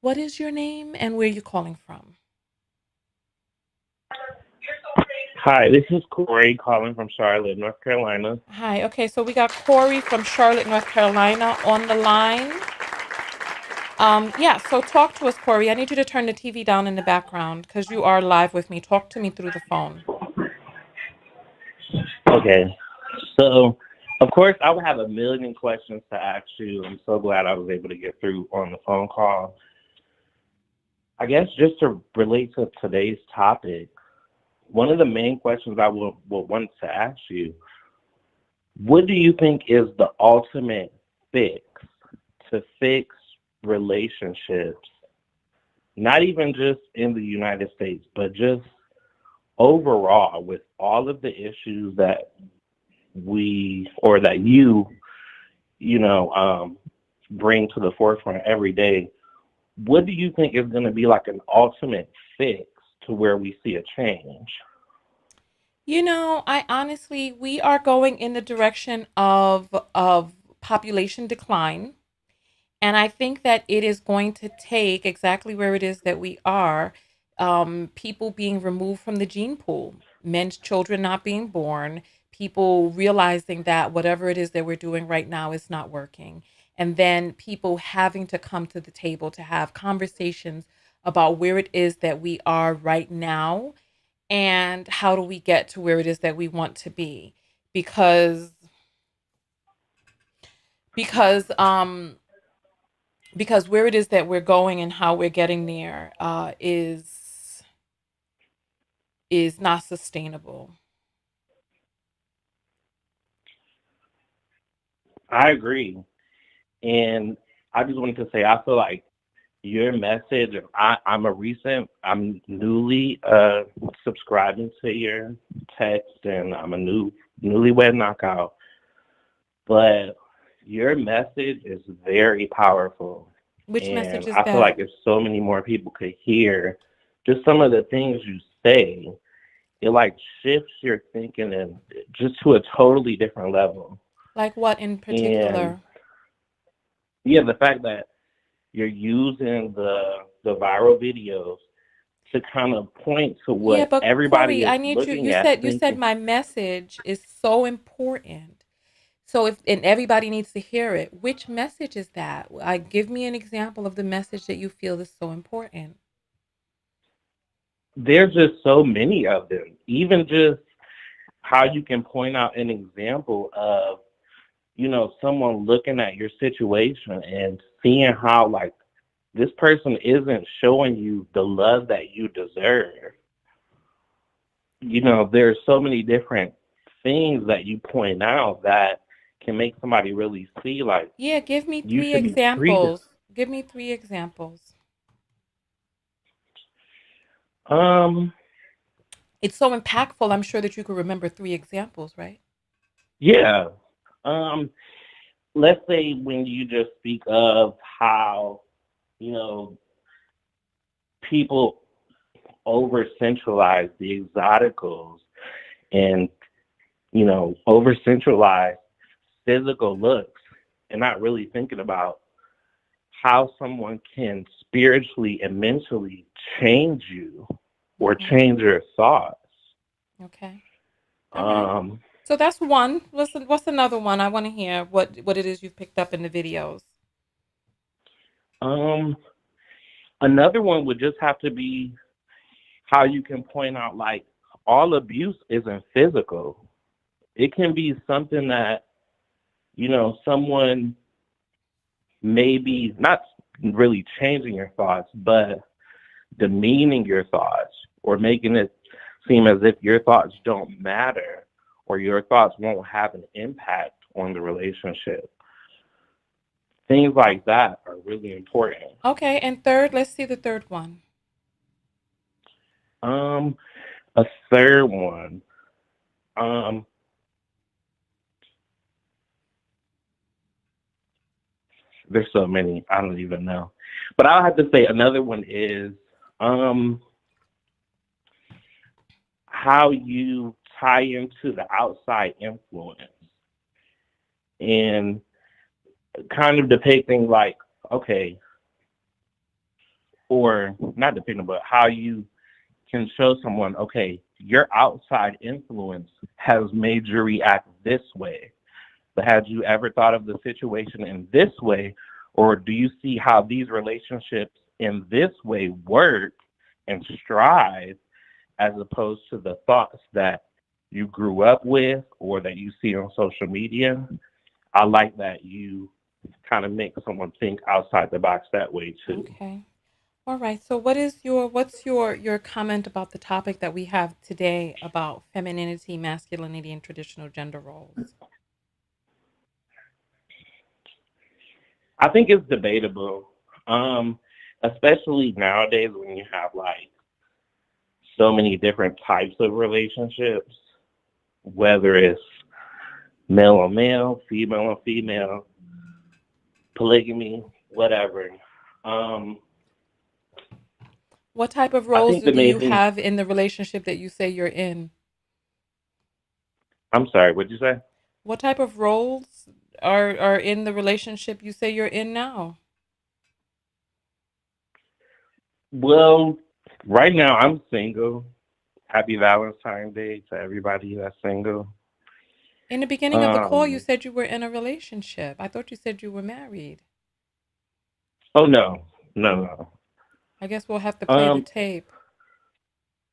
What is your name and where are you calling from? Hi, this is Corey calling from Charlotte, North Carolina. Hi. Okay, so we got Corey from Charlotte, North Carolina on the line. Yeah, so talk to us, Corey. I need you to turn the TV down in the background because you are live with me. Talk to me through the phone. Okay. So, of course, I would have a million questions to ask you. I'm so glad I was able to get through on the phone call. I guess just to relate to today's topic, one of the main questions I would want to ask you, what do you think is the ultimate fix to fix relationships, not even just in the United States, but just overall with all of the issues that you bring to the forefront every day? What do you think is going to be like an ultimate fix to where we see a change? I honestly, we are going in the direction of population decline. And I think that it is going to take exactly where it is that we are, people being removed from the gene pool, men's children not being born, people realizing that whatever it is that we're doing right now is not working. And then people having to come to the table to have conversations about where it is that we are right now and how do we get to where it is that we want to be. Because because um because where it is that we're going and how we're getting there is not sustainable. I agree. And I just wanted to say, I feel like your message, I'm newly subscribing to your text, and I'm a newlywed knockout. But your message is very powerful. Which And message is I feel like that? if so many more people could hear just some of the things you say, it like shifts your thinking and just to a totally different level. Like what in And particular? yeah, the fact that you're using the viral videos to kind of point to Yeah, what but everybody Corey, is I need you. looking You at, said you said thinking. my message is so important. So if and everybody needs to hear it. Which message is that? I give me an example of the message that you feel is so important. There's just so many of them. Even just how you can point out an example of, someone looking at your situation and seeing how like this person isn't showing you the love that you deserve. There's so many different things that you point out that can make somebody really see like Yeah, give me you three should be treated. examples. Give me three examples. Um, It's so impactful. I'm sure that you could remember three examples, right? yeah. Um, let's say when you just speak of how, you know, people over centralize the exoticals and, over centralize physical looks and not really thinking about how someone can spiritually and mentally change you or Mm-hmm. change your thoughts. Okay. All right. Um, So that's one. What's another one? I want to hear what it is you've picked up in the videos. um, Another one would just have to be how you can point out like all abuse isn't physical. It can be something that, someone maybe not really changing your thoughts, but demeaning your thoughts or making it seem as if your thoughts don't matter or your thoughts won't have an impact on the relationship. Things Oh, like that are really important. okay. And third, let's see the third one. Um, a third one. Um, there's so many, I don't even know. But I'll have to say another one is um how you tie into the outside influence and kind of depicting like, okay, or not depicting, but how you can show someone, okay, your outside influence has made you react this way. But had you ever thought of the situation in this way? Or do you see how these relationships in this way work and strive as opposed to the thoughts that you grew up with or that you see on social media? I like that you kind of make someone think outside the box that way too. Okay. All right. So what's your comment about the topic that we have today about femininity, masculinity, and traditional gender roles? I think it's debatable, um, especially nowadays when you have like so many different types of relationships, whether it's male on male, female on female, polygamy, whatever. Um, What type of I roles think the do main you thing, have in the relationship that you say you're in? I'm sorry, what'd you say? What type of roles are in the relationship you say you're in now? Well, right now I'm single. Happy Valentine's Day to everybody that's single. In the beginning of the call, you Um, said you were in a relationship. I thought you said you were married. oh no, no, no. I guess we'll have to play the Um, tape.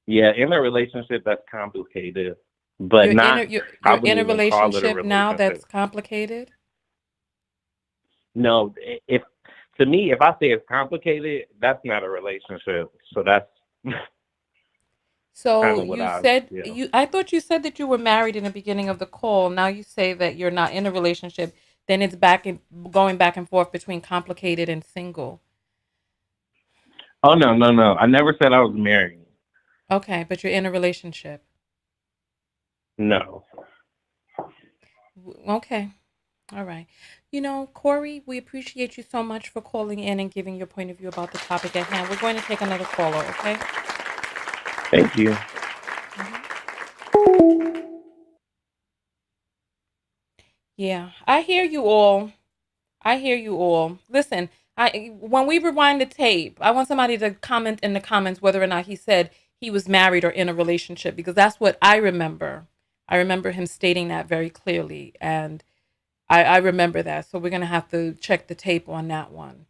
yeah, in a relationship that's complicated, but not. I You're in wouldn't a even call it a relationship now relationship. that's complicated. No, if to me, if I say it's complicated, that's not a relationship. So that's kind So of what you I, said yeah. you I thought you said that you were married in the beginning of the call. Now you say that you're not in a relationship. Then it's going back and forth between complicated and single. Oh no, no, no. I never said I was married. Okay, but you're in a relationship. No. Okay. All right. Corey, we appreciate you so much for calling in and giving your point of view about the topic at hand. We're going to take another caller, okay? Thank you. hmm Yeah, I hear you all. I hear you all. Listen, when we rewind the tape, I want somebody to comment in the comments whether or not he said he was married or in a relationship because that's what I remember. I remember him stating that very clearly, and I remember that. So we're gonna have to check the tape on that one.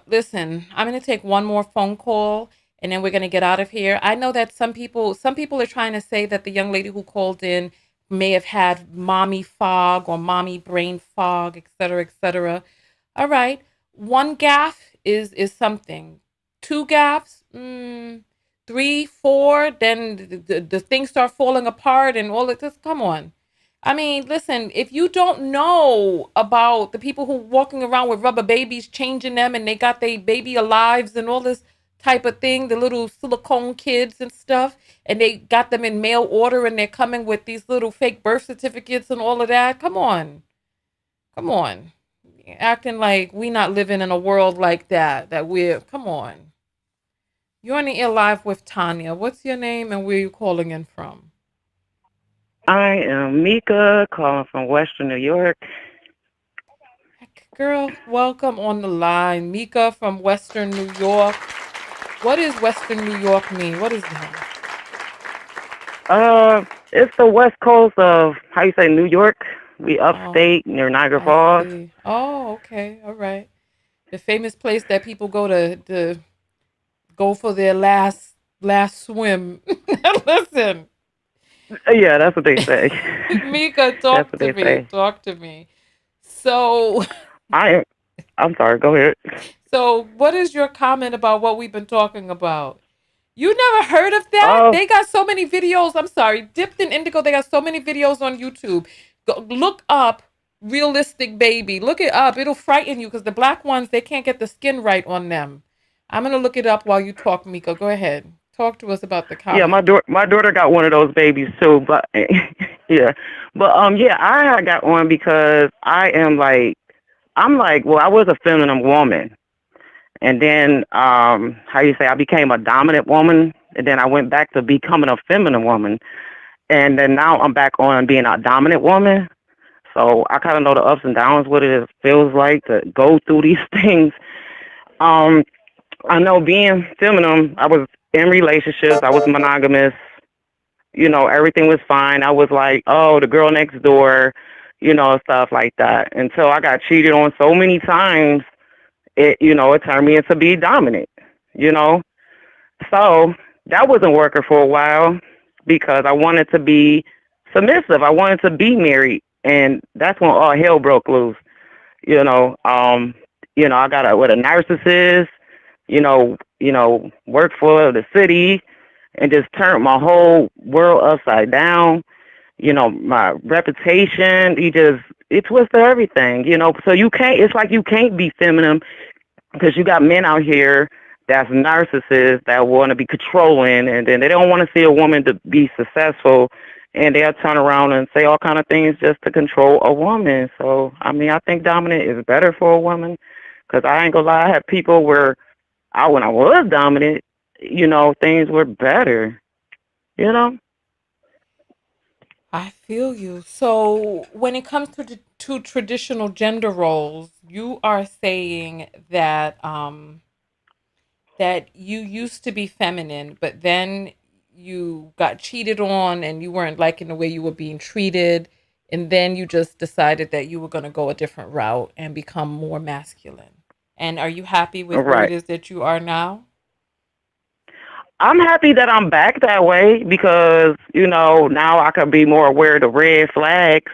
Listen, I'm gonna take one more phone call and then we're gonna get out of here. I know that some people are trying to say that the young lady who called in may have had mommy fog or mommy brain fog, et cetera, et cetera. All right. One gaffe is something. Two gaffes, three, four, then the things start falling apart and all of this. Come on. I mean, listen, if you don't know about the people who walking around with rubber babies, changing them, and they got their baby alives and all this type of thing, the little silicone kids and stuff, and they got them in mail order and they're coming with these little fake birth certificates and all of that. Come on. Come on. Acting like we not living in a world like that, come on. You're on the air live with Tanya. What's your name and where you calling in from? I am Mika, calling from Western New York. Girl, welcome on the line. Mika from Western New York. What does Western New York mean? What is that? It's the west coast of how you say New York. We Oh, upstate near Niagara I Falls. see. Oh, okay. All right. The famous place that people go to go for their last swim. Listen, Yeah, that's what they say. Mika, That's talk what to they me. say. Talk to me. So, I am. I'm sorry. Go ahead. so what is your comment about what we've been talking about? You never heard of that? Oh, They got so many videos. I'm sorry, Dipped in Indigo. They got so many videos on YouTube. Look up realistic baby. Look it up. It'll frighten you because the black ones they can't get the skin right on them. I'm gonna look it up while you talk, Mika. Go ahead. Talk to us about the yeah. comment. My daughter got one of those babies too. But yeah, but yeah, I got one because I'm like, well, I was a feminine woman. And then, how you say, I became a dominant woman, and then I went back to becoming a feminine woman, and then now I'm back on being a dominant woman. So I kind of know the ups and downs, what it feels like to go through these things. Um, I know being feminine, I was in relationships, I was monogamous. You know, everything was fine. I was like, oh, the girl next door, stuff like that. Until I got cheated on so many times, it turned me into be dominant. You know, So that wasn't working for a while because I wanted to be submissive. I wanted to be married, and that's when all hell broke loose. You know, I got with a narcissist. Worked for the city, and just turned my whole world upside down. My reputation. It twisted everything. So you can't. It's like you can't be feminine because you got men out here that's narcissists that want to be controlling, and then they don't want to see a woman to be successful, and they'll turn around and say all kind of things just to control a woman. So I mean, I think dominant is better for a woman because I ain't gonna lie, I had people where when I was dominant, things were better. You know. I feel you. So when it comes to traditional gender roles, you are saying that you used to be feminine, but then you got cheated on and you weren't liking the way you were being treated, and then you just decided that you were going to go a different route and become more masculine. And are you happy with where it Right. is that you are now? I'm happy that I'm back that way because, now I can be more aware of the red flags,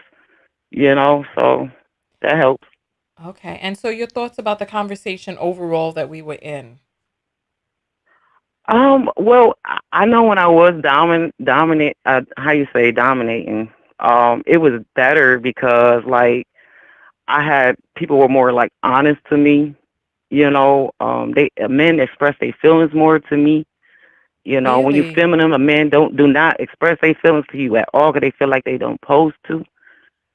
so that helps. Okay. And so your thoughts about the conversation overall that we were in? Well, I know when I was dominant, how you say dominating, it was better because like I had people were more like honest to me, they men express their feelings more to me. When you're Really? feminine, a man do not express their feelings to you at all because they feel like they don't supposed to.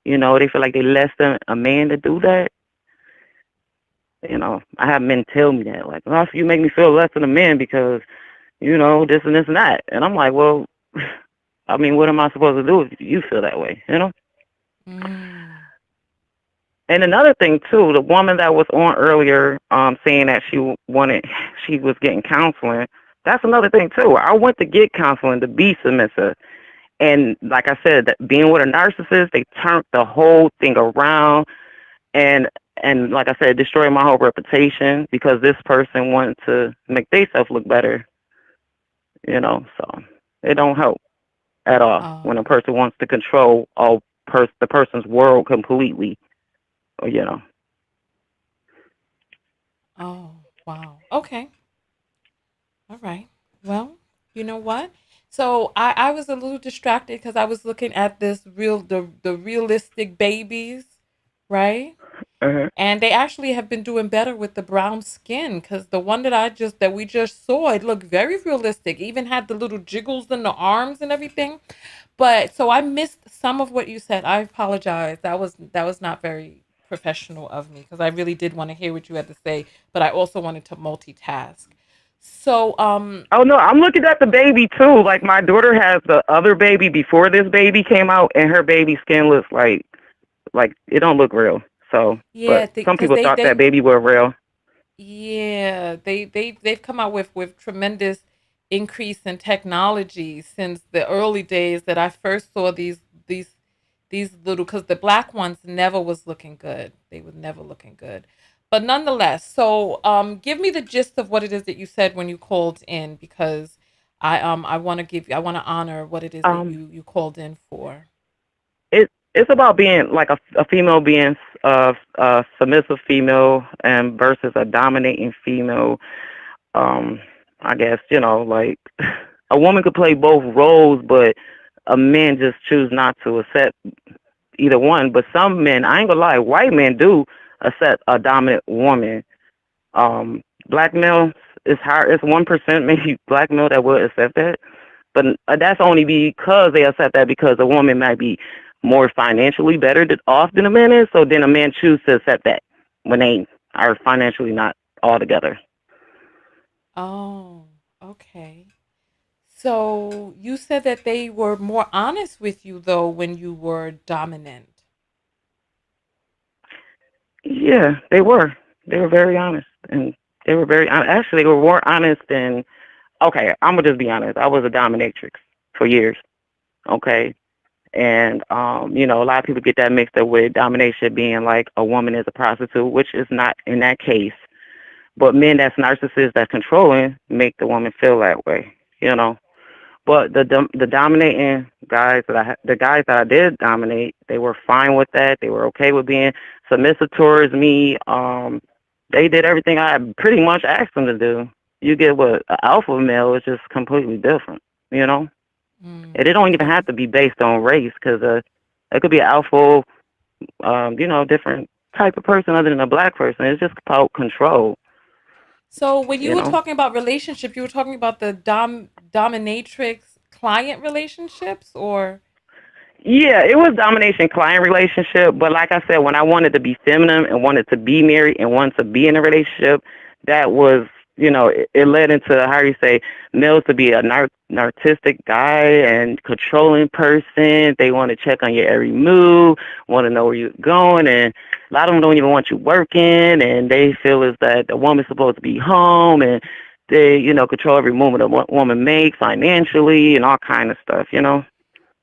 They feel like they less than a man to do that. I have men tell me that, like, oh, you make me feel less than a man because, this and this and that. And I'm like, well, I mean, what am I supposed to do if you feel that way? Mm. And another thing too, the woman that was on earlier, saying that she was getting counseling. That's another thing too. I went to get counseling to be submissive, and like I said, that being with a narcissist, they turned the whole thing around, and and like I said, destroyed my whole reputation because this person wanted to make themselves look better. So it don't help at all when a Oh. person wants to control the person's world completely. You know. Oh. Wow. Okay. All right. Well, you know what? So I was a little distracted because I was looking at the realistic babies, right? Uh-huh. And they actually have been doing better with the brown skin because the one that we just saw, it looked very realistic. Even had the little jiggles in the arms and everything. But so I missed some of what you said. I apologize. That was not very professional of me because I really did want to hear what you had to say, but I also wanted to multitask. So Oh no, I'm looking at the baby too. Like my daughter has the other baby before this baby came out, and her baby skin looks like it don't look real. So, yeah, but some because people they thought that they baby were real. yeah, they've come out with tremendous increase in technology since the early days that I first saw these these little, because the black ones never was looking good. They were never looking good. But nonetheless, so give me the gist of what it is that you said when you called in, because I want to honor what it is that Um, you called in for. it's about being like a female being a submissive female and versus a dominating female. Um, I guess like a woman could play both roles, but a man just choose not to accept either one. But some men, I ain't gonna lie, white men do accept a dominant woman. Black males, it's hard. It's 1% maybe black male that will accept that, but that's only because they accept that because a woman might be more financially better off than a man is. So then a man chooses to accept that when they are financially not all together. Oh, okay. So you said that they were more honest with you though when you were dominant. Yeah, they were. They were very honest, and they were very actually they were more honest than. Okay, I'm gonna just be honest. I was a dominatrix for years. Okay, and a lot of people get that mixed up with domination being like a woman is a prostitute, which is not in that case. But men that's narcissists that's controlling make the woman feel that way. You know. But the dominating guys the guys that I did dominate, they were fine with that. They were okay with being submissive towards me. They did everything I pretty much asked them to do. You get what an alpha male is just completely different, you know. And it don't even have Okay. to be based on race because it could be an alpha, different type of person other than a black person. It's just about control, So when you you were know. talking about relationship, you were talking about the dominatrix client relationships, or Yeah, it was domination client relationship, but like I said, when I wanted to be feminine and wanted to be married and wanted to be in a relationship, that was it led into, how you say, males to be a narcissistic guy and controlling person. They want to check on your every move, want to know where you're going, and a lot of them don't even want you working, and they feel is that the woman's supposed to be home, and they, control every movement a woman makes financially and all kind of stuff.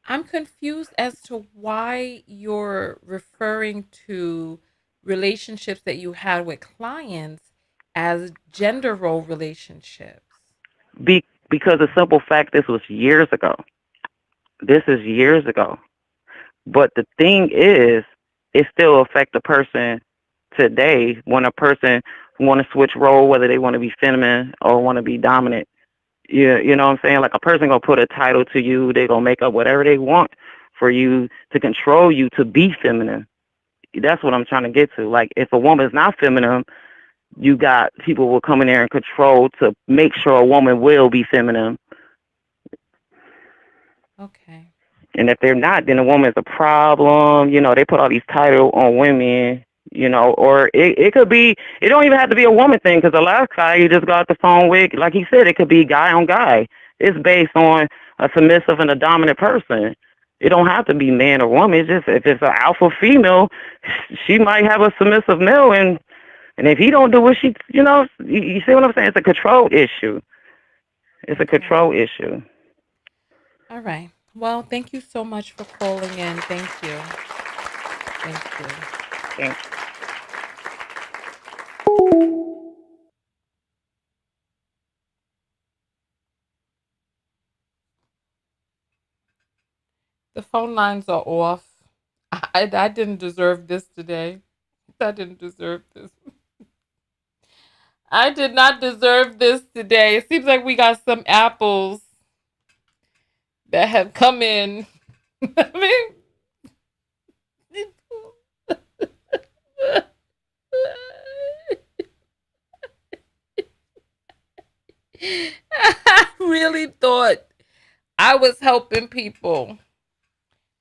I'm confused as to why you're referring to relationships that you had with clients as gender role relationships. Because the simple fact, this was years ago. This is years ago. But the thing is, it still affects the person today when a person want to switch role, whether they want to be feminine or want to be dominant. You know what I'm saying? Like, a person gonna put a title to you, they gonna make up whatever they want for you to control you to be feminine. That's what I'm trying to get to. Like, if a woman is not feminine, you got people will come in there and control to make sure a woman will be feminine. Okay. And if they're not, then a woman's a problem. They put all these titles on women, or it could be, it don't even have to be a woman thing, because the last guy you just got off the phone with, like he said, it could be guy on guy. It's based on a submissive and a dominant person. It don't have to be man or woman. It's just, if it's an alpha female, she might have a submissive male, and if he don't do what she, you see what I'm saying? It's a control issue. It's a Okay. control issue. All right. Well, thank you so much for calling in. Thank you. Thank you. Okay. The phone lines are off. I didn't deserve this today. I didn't deserve this. I did not deserve this today. It seems like we got some apples that have come in. I mean, I really thought I was helping people.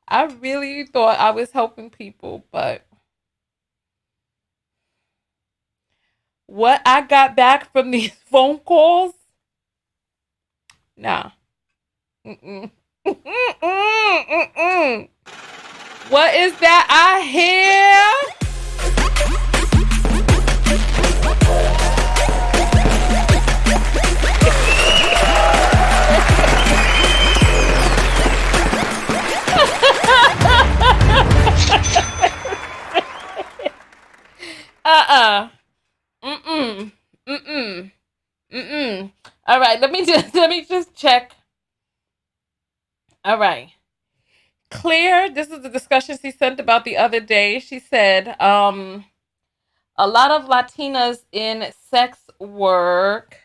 I really thought I was helping people, but what I got back from these phone calls, nah. Mm-mm. Mm-mm. Mm-mm. What is that I hear? Uh-uh. Mm-mm. Mm-mm. Mm-mm. All right, let me just check. All right. Claire, this is the discussion she sent about the other day. She said, a lot of Latinas in sex work,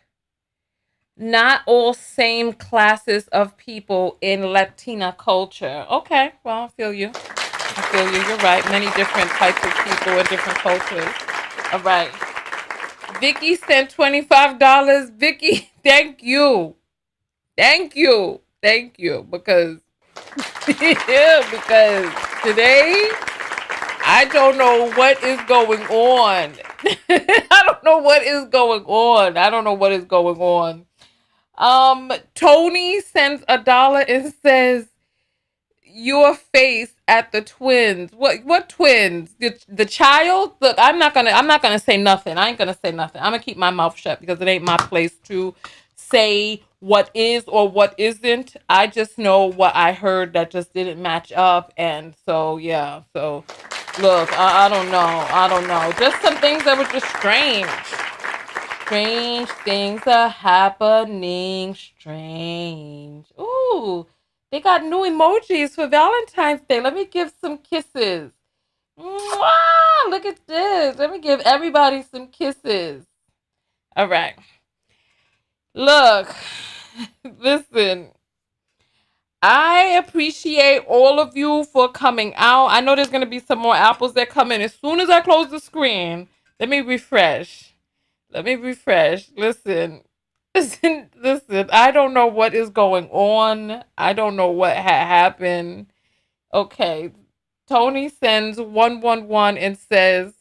not all same classes of people in Latina culture. Okay, well, I feel you. I feel you. You're right. Many different types of people in different cultures. All right. Vicky sent $25. Vicky, thank you. Thank you. Thank you. Because yeah, because today I don't know what is going on. I don't know what is going on. I don't know what is going on. Tony sends $1 and says, your face at the twins. What twins? The child? Look, I'm not gonna say nothing. I ain't gonna say nothing. I'm gonna keep my mouth shut because it ain't my place to say what is or what isn't. I just know what I heard that just didn't match up, and so yeah. So look, I don't know. I don't know. Just some things that were just strange. Strange things are happening. Strange. Ooh, they got new emojis for Valentine's Day. Let me give some kisses. Mwah! Look at this. Let me give everybody some kisses. All right. Look, listen. I appreciate all of you for coming out. I know there's going to be some more apples that come in. As soon as I close the screen, let me refresh. Let me refresh. Listen. Listen. I don't know what is going on. I don't know what happened. Okay. Tony sends 111 and says,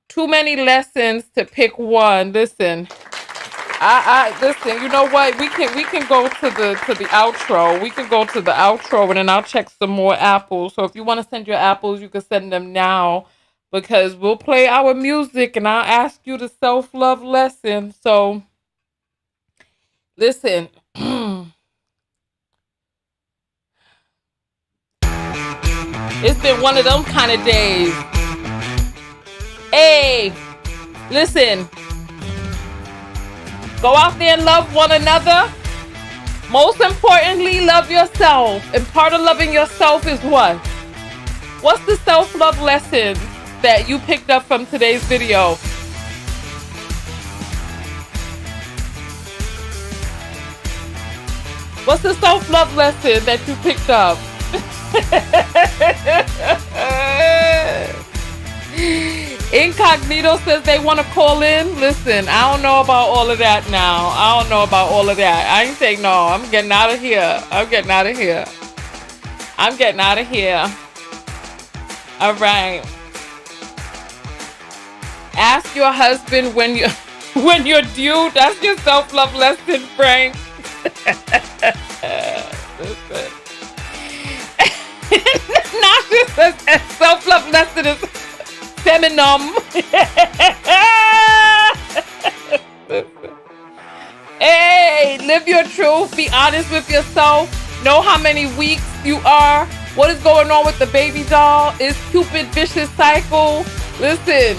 too many lessons to pick one. Listen. I listen. You know what? We can go to the outro. We can go to the outro, and then I'll check some more apples. So if you want to send your apples, you can send them now, because we'll play our music, and I'll ask you the self love lesson. So listen. It's been one of them kind of days. Hey, listen. Go out there and love one another. Most importantly, love yourself. And part of loving yourself is what? What's the self-love lesson that you picked up from today's video? What's the self-love lesson that you picked up? Incognito says they want to call in. Listen, I don't know about all of that now. I don't know about all of that. I ain't saying no. I'm getting out of here. I'm getting out of here. I'm getting out of here. All right. Ask your husband when you when you're due. That's your self-love lesson, Frank. Listen. Nasha says self-love lesson is feminine. Hey, live your truth. Be honest with yourself. Know how many weeks you are. What is going on with the baby doll? Is Cupid vicious cycle? Listen.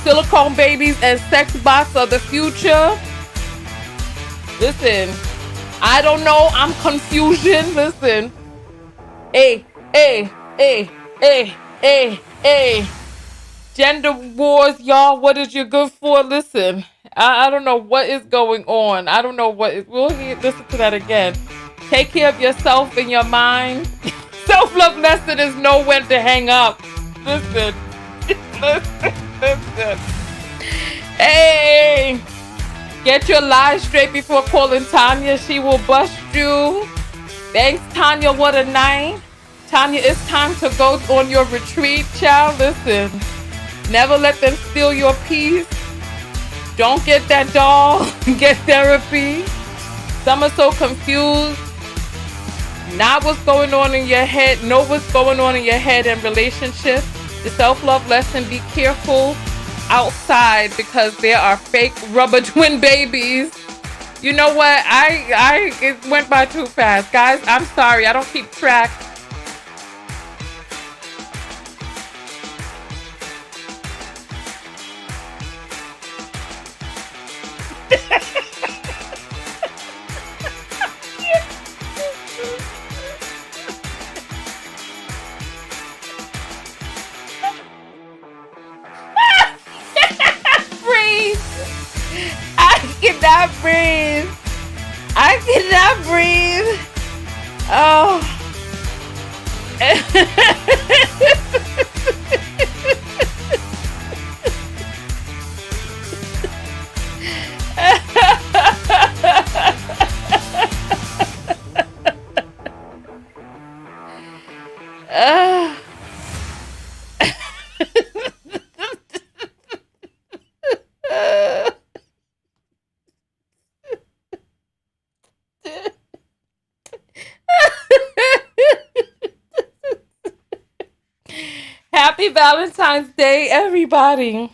Silicone babies and sex bots are the future. Listen. I don't know. I'm confusion. Listen. Hey. Gender wars, y'all. What is you good for? Listen. I don't know what is going on. I don't know what is. We'll listen to that again. Take care of yourself and your mind. Self-love lesson is know when to hang up. Listen. Listen. Hey. Get your lies straight before calling Tanya. She will bust you. Thanks, Tanya. What a night. Tanya, it's time to go on your retreat, child. Listen. Never let them steal your peace. Don't get that doll. Get therapy. Some are so confused. Not what's going on in your head. Know what's going on in your head and relationships. The self-love lesson, be careful outside because there are fake rubber twin babies. You know what? It went by too fast. Guys, I'm sorry. I don't keep track. I cannot breathe. Oh. Happy Valentine's Day, everybody.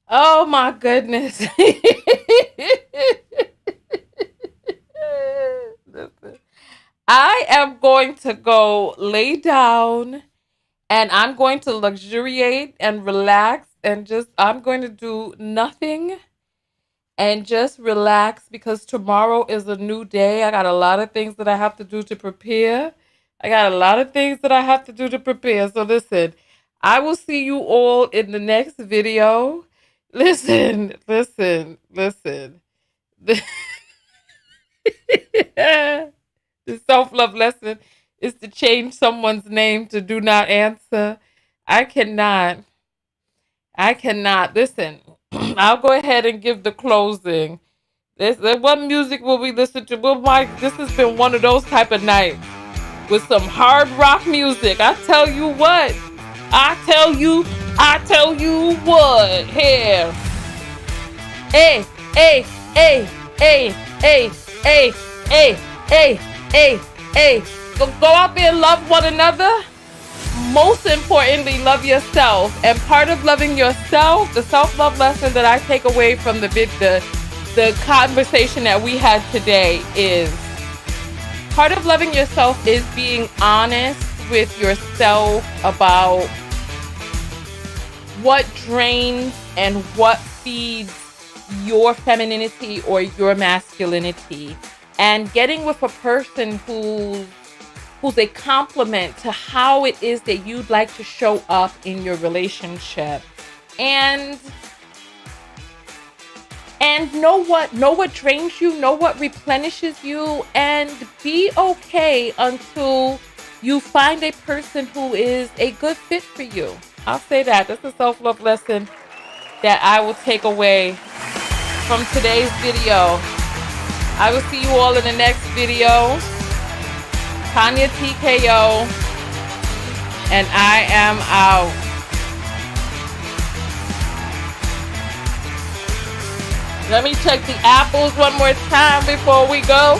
Oh my goodness. Listen, I am going to go lay down and I'm going to luxuriate and relax and I'm going to do nothing and just relax because tomorrow is a new day. I got a lot of things that I have to do to prepare. So listen, I will see you all in the next video. Listen. The self-love lesson is to change someone's name to do not answer. I cannot. Listen, I'll go ahead and give the closing. What music will we listen to? Well, Mike, this has been one of those type of nights with some hard rock music. I tell you what. I tell you what, here. Hey, hey, hey, hey, hey, hey, hey, hey, hey, hey. Go out there and love one another. Most importantly, love yourself. And part of loving yourself, the self-love lesson that I take away from the conversation that we had today is part of loving yourself is being honest with yourself about what drains and what feeds your femininity or your masculinity, and getting with a person who's a complement to how it is that you'd like to show up in your relationship. And know what drains you, know what replenishes you, and be okay until you find a person who is a good fit for you. I'll say that. That's a self-love lesson that I will take away from today's video. I will see you all in the next video. Tanya TKO, and I am out. Let me check the apples one more time before we go.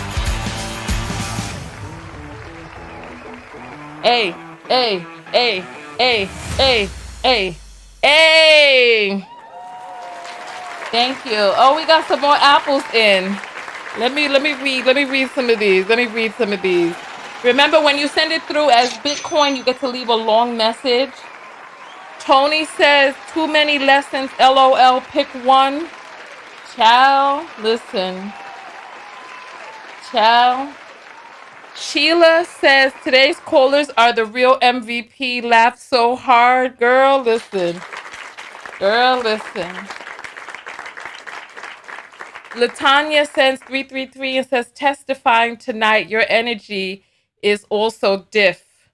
Hey, hey, hey, hey, hey, hey, hey. Thank you. Oh, we got some more apples in. Let me read some of these. Remember, when you send it through as Bitcoin, you get to leave a long message. Tony says, too many lessons, LOL, pick one. Child, listen. Child. Sheila says, today's callers are the real MVP. Laugh so hard. Girl, listen. Girl, listen. Latanya sends 333 and says, testifying tonight, your energy is also diff.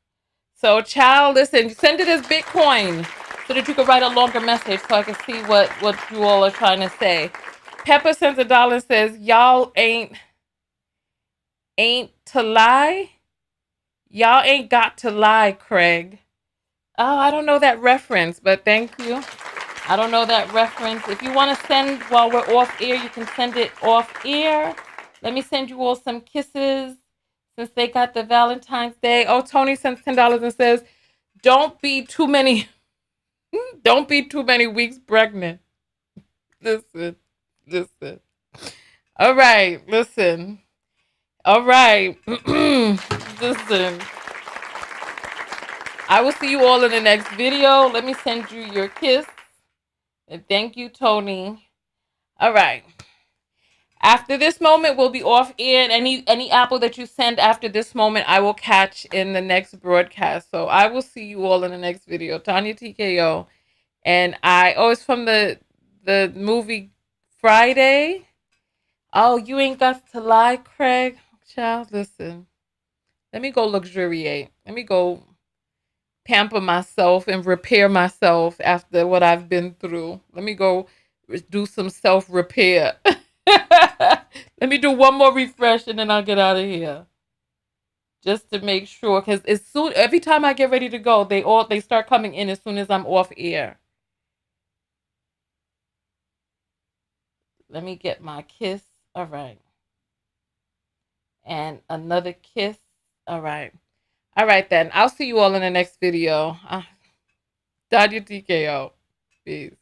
So, child, listen, send it as Bitcoin so that you can write a longer message so I can see what you all are trying to say. Pepper sends $1 and says, y'all ain't to lie. Y'all ain't got to lie, Craig. Oh, I don't know that reference, but thank you. I don't know that reference. If you want to send while we're off air, you can send it off air. Let me send you all some kisses since they got the Valentine's Day. Oh, Tony sends $10 and says, don't be too many weeks pregnant. Listen. All right, listen. All right. Listen. I will see you all in the next video. Let me send you your kiss. And thank you, Tony. All right. After this moment, we'll be off air. Any apple that you send after this moment, I will catch in the next broadcast. So I will see you all in the next video. Tanya TKO. And it's from the movie Friday. Oh, you ain't got to lie, Craig. Child, listen. Let me go luxuriate. Let me go pamper myself and repair myself after what I've been through. Let me go do some self-repair. Let me do one more refresh and then I'll get out of here. Just to make sure, because every time I get ready to go, they start coming in as soon as I'm off air. Let me get my kiss. All right. And another kiss. All right. All right, then. I'll see you all in the next video. Dad, TKO. Peace.